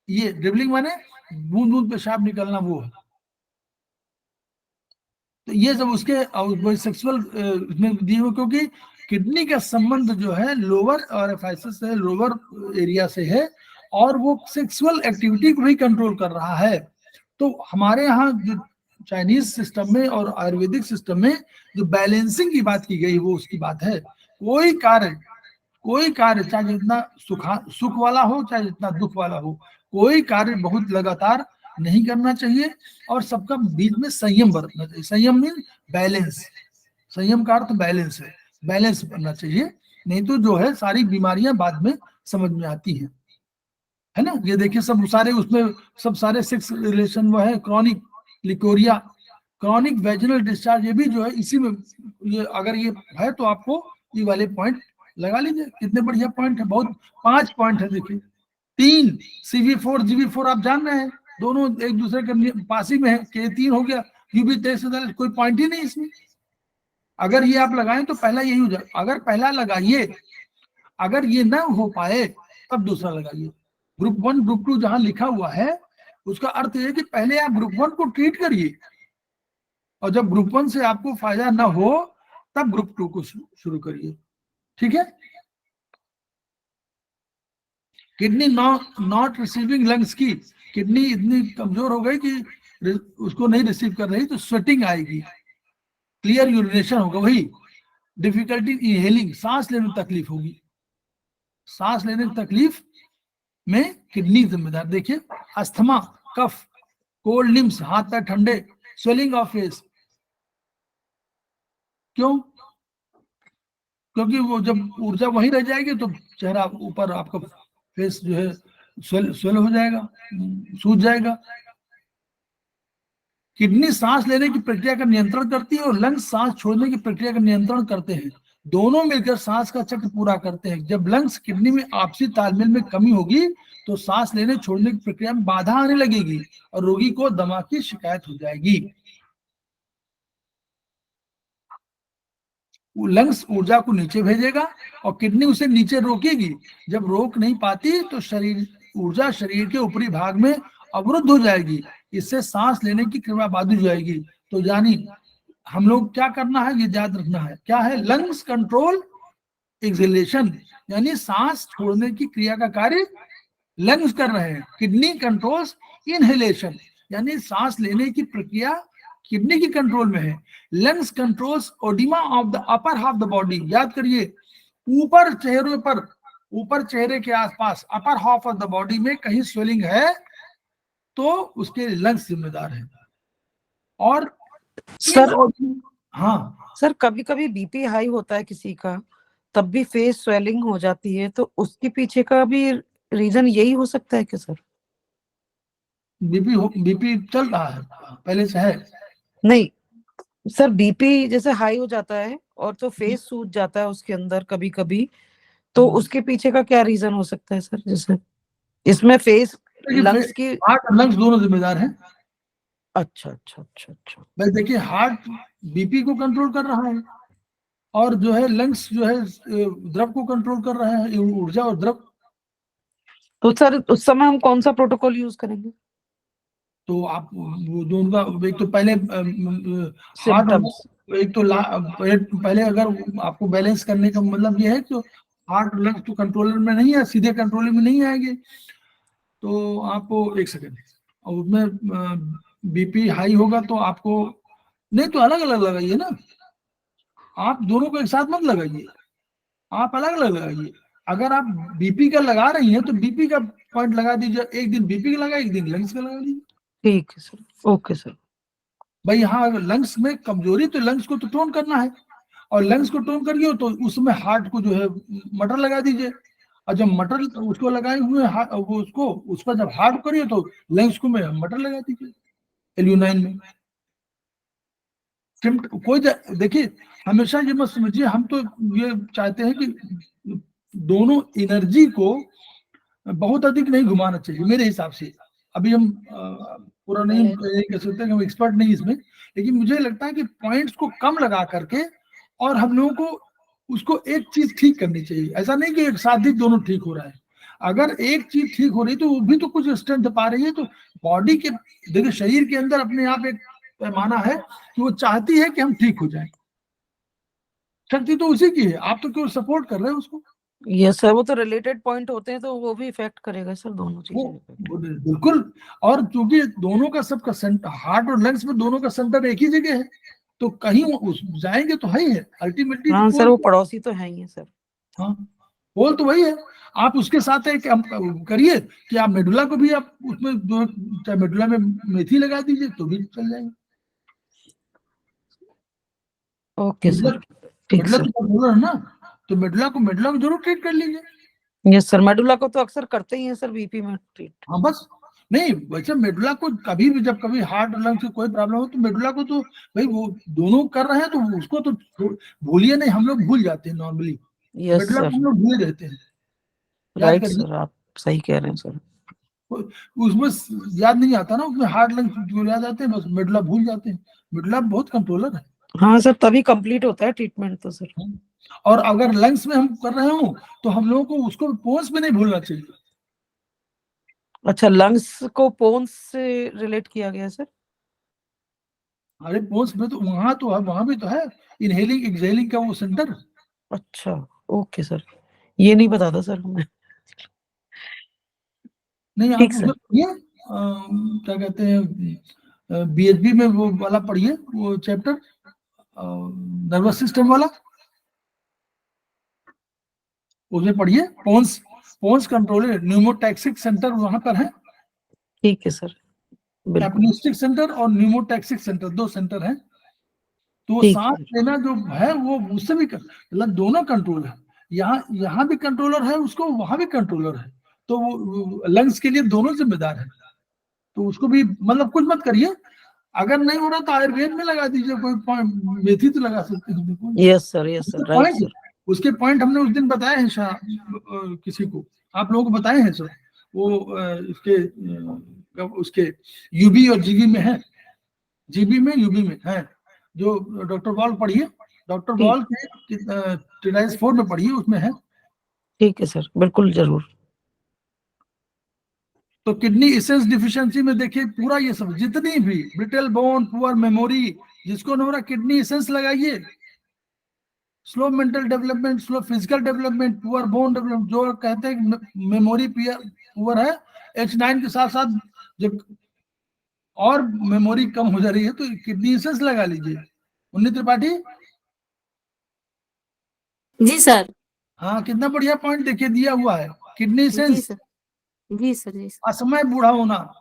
[SPEAKER 1] ये ड्रिबलिंग माने बूंद बूंद पेशाब निकलना, वो है। तो ये सब उसके सेक्सुअल में दिए हुए, क्योंकि किडनी का संबंध जो है लोअर और एफाइसिस से, लोअर एरिया से है, और वो सेक्सुअल एक्टिविटी को भी कंट्रोल कर रहा है। तो हमारे यहाँ जो चाइनीज सिस्टम में और आयुर्वेदिक सिस्टम में जो बैलेंसिंग की बात की गई वो उसकी बात है। कोई कार्य चाहे जितना सुख वाला हो चाहे जितना दुख वाला हो, कोई कार्य बहुत लगातार नहीं करना चाहिए और सबका बीच में संयम बरतना चाहिए। संयम मीन बैलेंस, संयम का अर्थ बैलेंस है, बैलेंस बनना चाहिए, नहीं तो जो है सारी बीमारियां बाद में समझ में आती हैं, है ना। ये देखिए सब सारे उसमें सब सारे सेक्स रिलेशन वो है, chronic leucorrhoea, chronic vaginal discharge, ये भी जो है इसी में, ये अगर ये है तो आपको ये वाले पॉइंट लगा लीजिए, कितने बढ़िया पॉइंट है, बहुत 5 पॉइंट है। देखिए 3 CV4 GB4 आप जान रहे हैं, दोनों एक दूसरे के पास ही में है, के 3 हो गया, UB23, कोई पॉइंट ही नहीं इसमें। अगर ये आप लगाएं तो पहला यही हो जाए, अगर पहला लगाइए, अगर ये ना हो पाए तब दूसरा लगाइए। ग्रुप 1 ग्रुप 2 जहां लिखा हुआ है उसका अर्थ है कि पहले आप ग्रुप 1 को ट्रीट करिए, और जब ग्रुप 1 से आपको फायदा ना हो तब ग्रुप 2 को शुरू करिए, ठीक है। किडनी नॉट रिसीविंग लंग्स की, किडनी इतनी कमजोर हो गई कि उसको नहीं रिसीव कर रही, तो स्वेटिंग आएगी, क्लियर यूरिनेशन होगा, वही डिफिकल्टी इनहेलिंग, सांस लेने में तकलीफ होगी, सांस लेने में तकलीफ में किडनी जिम्मेदार। देखिए अस्थमा, कफ, कोल्ड लिम्स, हाथ पैर ठंडे, स्वेलिंग ऑफ फेस, क्यों? क्योंकि वो जब ऊर्जा वहीं रह जाएगी तो चेहरा ऊपर, आपका फेस जो है स्वेल हो जाएगा, सूज जाएगा। किडनी सांस लेने की प्रक्रिया का नियंत्रण करती है और लंग्स सांस छोड़ने की प्रक्रिया का नियंत्रण करते हैं, दोनों मिलकर सांस का चक्र पूरा करते हैं। जब लंग्स किडनी में आपसी तालमेल में कमी होगी तो सांस लेने छोड़ने की प्रक्रिया में बाधा आने लगेगी और रोगी को दमा की शिकायत हो जाएगी। लंग्स ऊर्जा को नीचे भेजेगा और किडनी उसे नीचे रोकेगी, जब रोक नहीं पाती तो ऊर्जा शरीर के ऊपरी भाग में अवरुद्ध हो जाएगी, इससे सांस लेने की क्रिया बाधित हो जाएगी। तो यानी हम लोग क्या करना है, ये याद रखना है, क्या है, लंग्स कंट्रोल एक्सहेलेशन, यानी सांस छोड़ने की क्रिया का कार्य लंग्स कर रहे हैं, किडनी कंट्रोल्स इनहेलेशन, यानी सांस लेने की प्रक्रिया किडनी की कंट्रोल में है। Lungs controls oedema of the upper half the body. याद करिए, ऊपर चेहरे पर, ऊपर चेहरे के आसपास upper half of the body में कहीं स्वेलिंग है तो उसके लंग्स जिम्मेदार है। और
[SPEAKER 5] सर
[SPEAKER 1] हाँ
[SPEAKER 5] सर, कभी कभी बीपी हाई होता है किसी का, तब भी फेस स्वेलिंग हो जाती है, तो उसके पीछे का भी रीजन यही हो सकता है क्या सर?
[SPEAKER 1] बीपी चल रहा है, पहले से है।
[SPEAKER 5] नहीं सर, बीपी जैसे हाई हो जाता है और तो फेस सूज जाता है उसके अंदर कभी कभी, तो उसके पीछे का क्या रीजन हो सकता है सर? जैसे इसमें फेस लंग्स की,
[SPEAKER 1] हार्ट और लंग्स दोनों जिम्मेदार हैं।
[SPEAKER 5] अच्छा अच्छा अच्छा अच्छा।
[SPEAKER 1] भाई देखिए, हार्ट बीपी को कंट्रोल कर रहा है और जो है लंग्स जो है द्रव को कंट्रोल कर रहा है, ऊर्जा और द्रव।
[SPEAKER 5] तो सर उस समय हम कौन सा प्रोटोकॉल यूज करेंगे?
[SPEAKER 1] तो आप वो दोनों का, एक तो पहले हार्ट,
[SPEAKER 5] सिम्टम्स।
[SPEAKER 1] एक तो पहले अगर आपको बैलेंस करने का मतलब ये है कि हार्ट और लंग्स तो कंट्रोलर में नहीं है, सीधे कंट्रोलर में नहीं आएंगे, तो आपको एक सेकेंड, और उसमें बीपी हाई होगा तो आपको, नहीं तो अलग अलग लगाइए ना, आप दोनों को एक साथ मत लगाइए, आप अलग अलग लगाइए। अगर आप बीपी का लगा रही हैं तो बीपी का पॉइंट लगा दीजिए, एक दिन बीपी का लगा, एक दिन लंग्स का लगा दीजिए।
[SPEAKER 5] ठीक है सर, ओके सर।
[SPEAKER 1] भाई यहाँ अगर लंग्स में कमजोरी तो लंग्स को तो टोन करना है, और लंग्स को टोन करिए तो उसमें हार्ट को जो है मटर लगा दीजिए, और जब मटर उसको लगाए हुए वो उसको उस पर जब हार्ट करिए तो लंग्स को में मटर लगा दीजिए एल्यूनाइन में। कोई देखिए, हमेशा ये मत समझिए, हम तो ये चाहते हैं कि दोनों एनर्जी को बहुत अधिक नहीं घुमाना चाहिए मेरे हिसाब से। अभी हम पूरा नहीं कह सकते कि हम एक्सपर्ट नहीं इसमें, लेकिन मुझे लगता है कि पॉइंट्स को कम लगा करके और हम लोगों को उसको एक चीज ठीक करनी चाहिए। ऐसा नहीं कि एक साथ ही दोनों ठीक हो रहा है, अगर एक चीज ठीक हो रही है तो वो भी तो कुछ स्ट्रेंथ पा रही है। तो बॉडी के, देखिए शरीर के अंदर अपने आप एक पैमाना है कि वो चाहती है कि हम ठीक हो जाएं, शक्ति तो उसी की है, आप तो केवल सपोर्ट कर रहे हैं उसको।
[SPEAKER 5] यस सर, वो तो रिलेटेड पॉइंट होते हैं तो वो भी इफेक्ट करेगा सर, दोनों चीजें।
[SPEAKER 1] बिल्कुल, और क्योंकि दोनों का सबका सेंटर, हार्ट और लंग्स में दोनों का सेंटर एक ही जगह है, तो कहीं उस जाएंगे तो है ही है अल्टीमेटली।
[SPEAKER 5] हाँ सर, वो पड़ोसी तो है ही है सर।
[SPEAKER 1] हाँ, पोल तो वही है। आप उसके साथ एक करिए कि आप मेडुला को भी आप उसमें चाहे मेडुला में मेथी लगा दीजिए तो भी चल जाएगा।
[SPEAKER 5] ओके सर, ठीक
[SPEAKER 1] मेडुला
[SPEAKER 5] सर।
[SPEAKER 1] तो कंट्रोलर है ना, तो मेडुला को जरूर ट्रीट कर लीजिए।
[SPEAKER 5] यस सर, मेडुला को तो अक्सर करते ही हैं सर बीपी में ट्रीट।
[SPEAKER 1] हाँ बस, नहीं वैसे मेडुला को कभी भी, जब कभी हार्ट और लंग्स से कोई प्रॉब्लम हो तो मेडुला को तो भाई वो दोनों कर रहे हैं तो उसको तो भूलिए नहीं, हम लोग भूल जाते हैं नॉर्मली।
[SPEAKER 5] यस
[SPEAKER 1] मेडुला को
[SPEAKER 5] सर,
[SPEAKER 1] हम लोग भूल रहते हैं, याद
[SPEAKER 5] राइट
[SPEAKER 1] करिए।
[SPEAKER 5] सर, आप सही कह रहे हैं सर।
[SPEAKER 1] उसमें याद नहीं आता ना, उसमें हार्ट लंग्स याद आते हैं, बस मेडुला भूल जाते हैं। मेडुला बहुत कंट्रोलर है।
[SPEAKER 5] हाँ सर, तभी कंप्लीट होता है ट्रीटमेंट तो सर।
[SPEAKER 1] और अगर लंग्स में हम कर रहे हो तो हम लोगों को उसको पोन्स में नहीं भूलना चाहिए।
[SPEAKER 5] अच्छा, लंग्स को पोन्स से रिलेट किया गया सर?
[SPEAKER 1] अरे पोन्स में तो वहां भी तो है इनहेलिंग एक्सहेलिंग का वो सेंटर।
[SPEAKER 5] अच्छा, ओके सर, ये नहीं पता था सर हमें।
[SPEAKER 1] नहीं, आप
[SPEAKER 5] ठीक
[SPEAKER 1] उसमें
[SPEAKER 5] सर।
[SPEAKER 1] पढ़िए, क्या कहते हैं, बीएचबी में वो वाला पढ़िए, वो चैप्टर नर्वस सिस्टम वाला, उसमें पढ़िए पोन्स कंट्रोलर न्यूमोटैक्सिक सेंटर वहां पर है।
[SPEAKER 5] ठीक है सर, बिल्कुल।
[SPEAKER 1] कैपिलिस्टिक सेंटर और न्यूमोटैक्सिक सेंटर, दो सेंटर हैं। तो वो
[SPEAKER 5] ठीक
[SPEAKER 1] सांस
[SPEAKER 5] है।
[SPEAKER 1] लेना जो है वो उससे भी मतलब दोनों कंट्रोल है। यहाँ भी कंट्रोलर है उसको, वहां भी कंट्रोलर है, तो वो लंग्स के लिए दोनों जिम्मेदार है। तो उसको भी मतलब कुछ मत करिए, अगर नहीं हो रहा तो आयुर्वेद में लगा दीजिए, कोई मेथी तो लगा सकते हैं।
[SPEAKER 5] Yes sir, yes sir, right sir.
[SPEAKER 1] उसके पॉइंट हमने उस दिन बताए हैं किसी को, आप लोगों को बताए हैं सर, वो उसके यूबी और जीबी में है, जीबी में यूबी में है, जो डॉक्टर वॉल पढ़िए, डॉक्टर वॉल के ट्रेडाइस 4 में पढ़िए, उसमें है।
[SPEAKER 5] ठीक है सर, बिल्कुल जरूर।
[SPEAKER 1] तो किडनी एसेंस डिफिशियंसी में देखिए पूरा ये सब, जितनी भी ब्रिटल बोन, पुअर मेमोरी, जिसको न हो रहा किडनी एसेंस लगाइए। Slow mental development, slow physical development, poor bone development, जो कहते हैं मेमोरी पुअर है, H9 के साथ साथ जब और मेमोरी कम हो जा रही है तो किडनी एसेंस लगा लीजिए। उन्नीत त्रिपाठी,
[SPEAKER 3] जी सर।
[SPEAKER 1] हाँ कितना बढ़िया पॉइंट देखिए दिया हुआ है, किडनी
[SPEAKER 3] जी
[SPEAKER 1] एसेंस।
[SPEAKER 3] सर। जी सर। जी सर।
[SPEAKER 1] असमय बूढ़ा होना,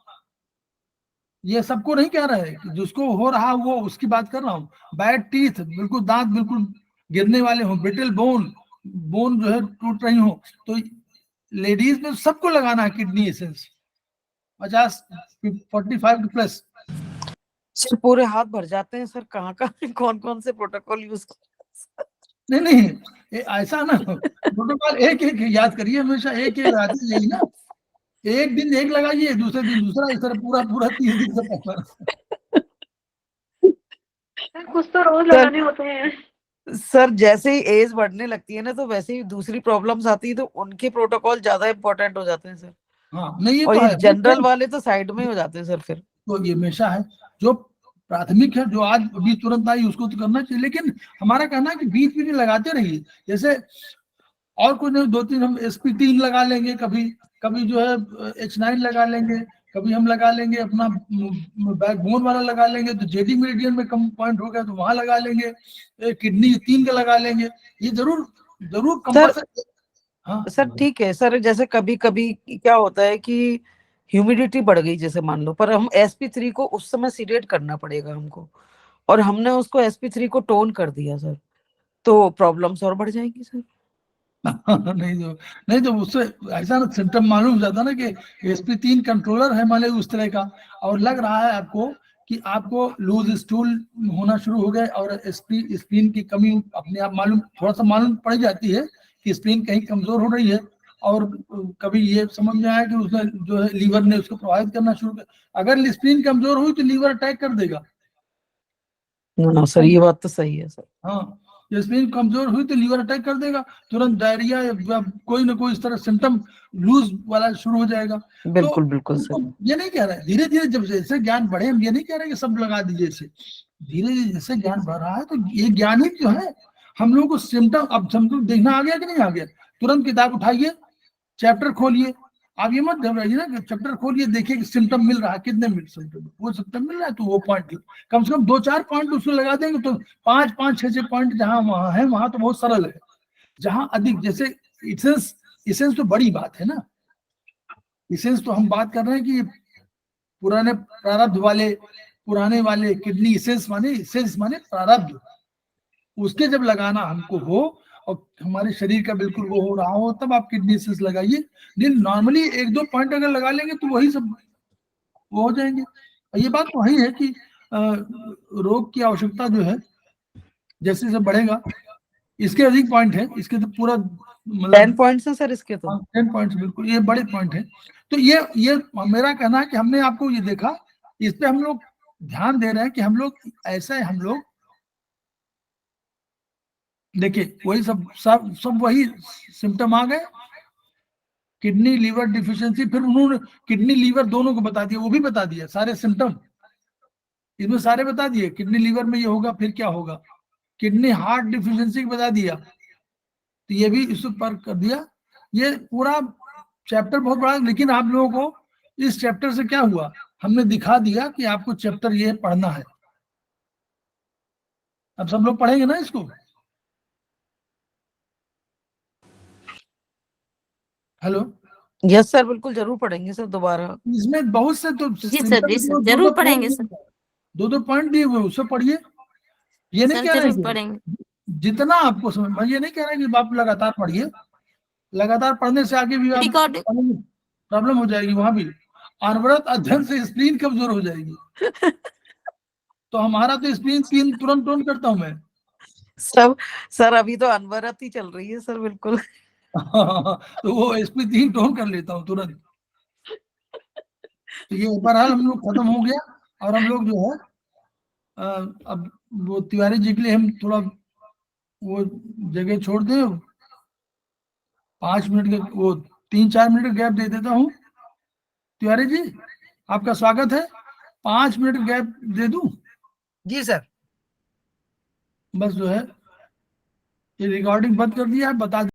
[SPEAKER 1] ये सबको नहीं कह रहे हैं, जिसको हो रहा वो उसकी बात कर रहा हूँ। बैड टीथ, बिल्कुल दांत बिल्कुल गिरने वाले हो, ब्रिटल बोन, बोन जो है टूट रही हो, तो लेडीज में सबको लगाना है किडनी एसेंस, 50 45 प्लस।
[SPEAKER 5] सर पूरे हाथ भर जाते हैं सर, कहाँ कहाँ कौन कौन से प्रोटोकॉल यूज।
[SPEAKER 1] नहीं नहीं, ऐसा ना प्रोटोकॉल एक एक याद करिए, हमेशा एक एक लगाते जाइए ना, एक दिन एक लगाइए, दूसरे दिन दूसरा, इस तरह पूरा पूरा 30 दिन का पेपर।
[SPEAKER 4] कुछ तो रोज लगाने होते हैं
[SPEAKER 5] सर जैसे ही एज बढ़ने लगती है ना, तो वैसे ही दूसरी प्रॉब्लम्स आती है, तो उनके प्रोटोकॉल ज्यादा इंपॉर्टेंट हो जाते हैं सर।
[SPEAKER 1] हाँ नहीं ये
[SPEAKER 5] और
[SPEAKER 1] तो
[SPEAKER 5] ये
[SPEAKER 1] है,
[SPEAKER 5] जनरल वाले तो साइड में हो जाते हैं सर फिर।
[SPEAKER 1] तो ये हमेशा है, जो प्राथमिक है, जो आज अभी तुरंत आई उसको तो करना चाहिए, लेकिन हमारा कहना है कि बीच बीच में लगाते रहिए। जैसे और कुछ नहीं, 2-3 हम SP3 लगा लेंगे, कभी कभी जो है H9 लगा लेंगे, कभी हम लगा लेंगे अपना बैकबोन वाला लगा लेंगे, तो जेडी मेरिडियन में कम पॉइंट हो गया तो वहां लगा लेंगे, किडनी 3 का लगा लेंगे, ये जरूर जरूर कंपल्सरी। हाँ
[SPEAKER 5] सर ठीक है सर, जैसे कभी कभी क्या होता है कि ह्यूमिडिटी बढ़ गई जैसे मान लो, पर हम SP3 को उस समय सीडेट करना पड़ेगा हमको, और हमने उसको SP3 को टोन कर दिया सर, तो प्रॉब्लम्स और बढ़ जाएंगी सर।
[SPEAKER 1] नहीं तो उससे ऐसा ना सिम्टम मालूम हो जाता ना कि SP3 कंट्रोलर है मान लीजिए उस तरह का, और लग रहा है आपको कि आपको लूज स्टूल होना शुरू हो गए, और स्प्लीन की कमी अपने आप मालूम, थोड़ा सा मालूम पड़ जाती है कि स्प्लीन कहीं कमजोर हो रही है, और कभी ये समझ में आया कि उसने जो है लीवर ने उसको प्रभावित करना शुरू कर, अगर स्प्लीन कमजोर हुई तो लीवर अटैक कर देगा।
[SPEAKER 5] ना सर, ये बात तो सही है सर।
[SPEAKER 1] हाँ, स्प्लीन कमजोर हुई तो लीवर अटैक कर देगा, तुरंत डायरिया या कोई ना कोई इस तरह सिम्टम लूज वाला शुरू हो जाएगा।
[SPEAKER 5] बिल्कुल
[SPEAKER 1] तो
[SPEAKER 5] बिल्कुल
[SPEAKER 1] हमको
[SPEAKER 5] सर।
[SPEAKER 1] ये नहीं कह रहे, धीरे धीरे जब जैसे ज्ञान बढ़े, हम ये नहीं कह रहे कि सब लगा दीजिए इसे, धीरे धीरे जैसे ज्ञान बढ़ रहा है तो ये ज्ञान ही जो है हम लोग को सिम्टम, अब सिम्टम देखना आ गया कि नहीं आ गया, तुरंत किताब उठाइए, चैप्टर खोलिए, आप ये मत घबराइए ना कि चैप्टर खोलिए देखिए कि सिम्टम मिल रहा है, कितने मिल सिम्टम, वो सिम्टम मिल रहा है तो वो पॉइंट कम से कम 2-4 पॉइंट उसमें लगा देंगे तो 5-5-6 पॉइंट जहां वहां है वहां तो बहुत सरल है, जहां अधिक जैसे इसेंस तो बड़ी बात है ना, इसेंस तो हम बात कर रहे हैं कि पुराने प्रारब्ध वाले, पुराने वाले किडनी इसेंस माने प्रारब्ध, उसके जब लगाना हमको हो और हमारे शरीर का बिल्कुल वो हो रहा हो, तब आप किडनी इसेंस लगाइए। नहीं नॉर्मली 1-2 पॉइंट अगर लगा लेंगे तो वही सब वो हो जाएंगे। और ये बात तो वही है कि रोग की आवश्यकता जो है जैसे जैसे बढ़ेगा, इसके अधिक पॉइंट है, इसके तो पूरा
[SPEAKER 5] 10
[SPEAKER 1] मतलब
[SPEAKER 5] पॉइंट्स हैं सर इसके तो।
[SPEAKER 1] 10 पॉइंट्स, बिल्कुल ये बड़े पॉइंट है। तो ये मेरा कहना है कि हमने आपको ये देखा, इस पे हम लोग ध्यान दे रहे हैं कि हम लोग ऐसे, हम लोग देखिए वही सब वही सिम्टम आ गए, किडनी लीवर डिफिशिएंसी, फिर उन्होंने किडनी लीवर दोनों को बता दिया, वो भी बता दिया सारे सिम्टम, इसमें सारे बता दिए, किडनी लीवर में ये होगा फिर क्या होगा, किडनी हार्ट डिफिशिएंसी बता दिया, तो ये भी इस पर कर दिया। ये पूरा चैप्टर बहुत बड़ा, लेकिन आप लोगों को इस चैप्टर से क्या हुआ, हमने दिखा दिया कि आपको चैप्टर ये पढ़ना है, अब सब लोग पढ़ेंगे ना इसको। हेलो,
[SPEAKER 5] यस सर, बिल्कुल जरूर पढ़ेंगे सर दोबारा।
[SPEAKER 1] इसमें बहुत से तो
[SPEAKER 3] जी सर। जी सर, जरूर पढ़ेंगे सर।
[SPEAKER 1] 2-2 पॉइंट दिए हुए उससे पढ़िए, ये नहीं
[SPEAKER 3] सर
[SPEAKER 1] कह रहे
[SPEAKER 3] जरूर
[SPEAKER 1] कि
[SPEAKER 3] पढ़ेंगे।
[SPEAKER 1] जितना आपको समझ, मैं ये नहीं कह रहा कि आप लगातार पढ़िए, लगातार पढ़ने से आगे भी आप
[SPEAKER 3] रिकॉर्डिंग।
[SPEAKER 1] प्रॉब्लम हो जाएगी, वहां भी अनवरत अध्ययन से स्क्रीन कमजोर हो जाएगी। तो हमारा तो स्क्रीन 3 तुरंत टोन करता हूं मैं।
[SPEAKER 5] सब सर अभी तो अनवरत ही चल रही है सर, बिल्कुल।
[SPEAKER 1] तो वो SP3 टोन कर लेता हूँ तुरंत। तो ये बहरहाल हम लोग खत्म हो गया, और हम लोग जो है अब वो तिवारी जी के लिए हम थोड़ा वो जगह छोड़ दें, 5 मिनट का वो 3-4 मिनट का गैप दे देता हूँ। तिवारी जी आपका स्वागत है, 5 मिनट गैप दे दूं?
[SPEAKER 5] जी सर।
[SPEAKER 1] बस जो है ये रिकॉर्डिंग बंद कर दिया है, बता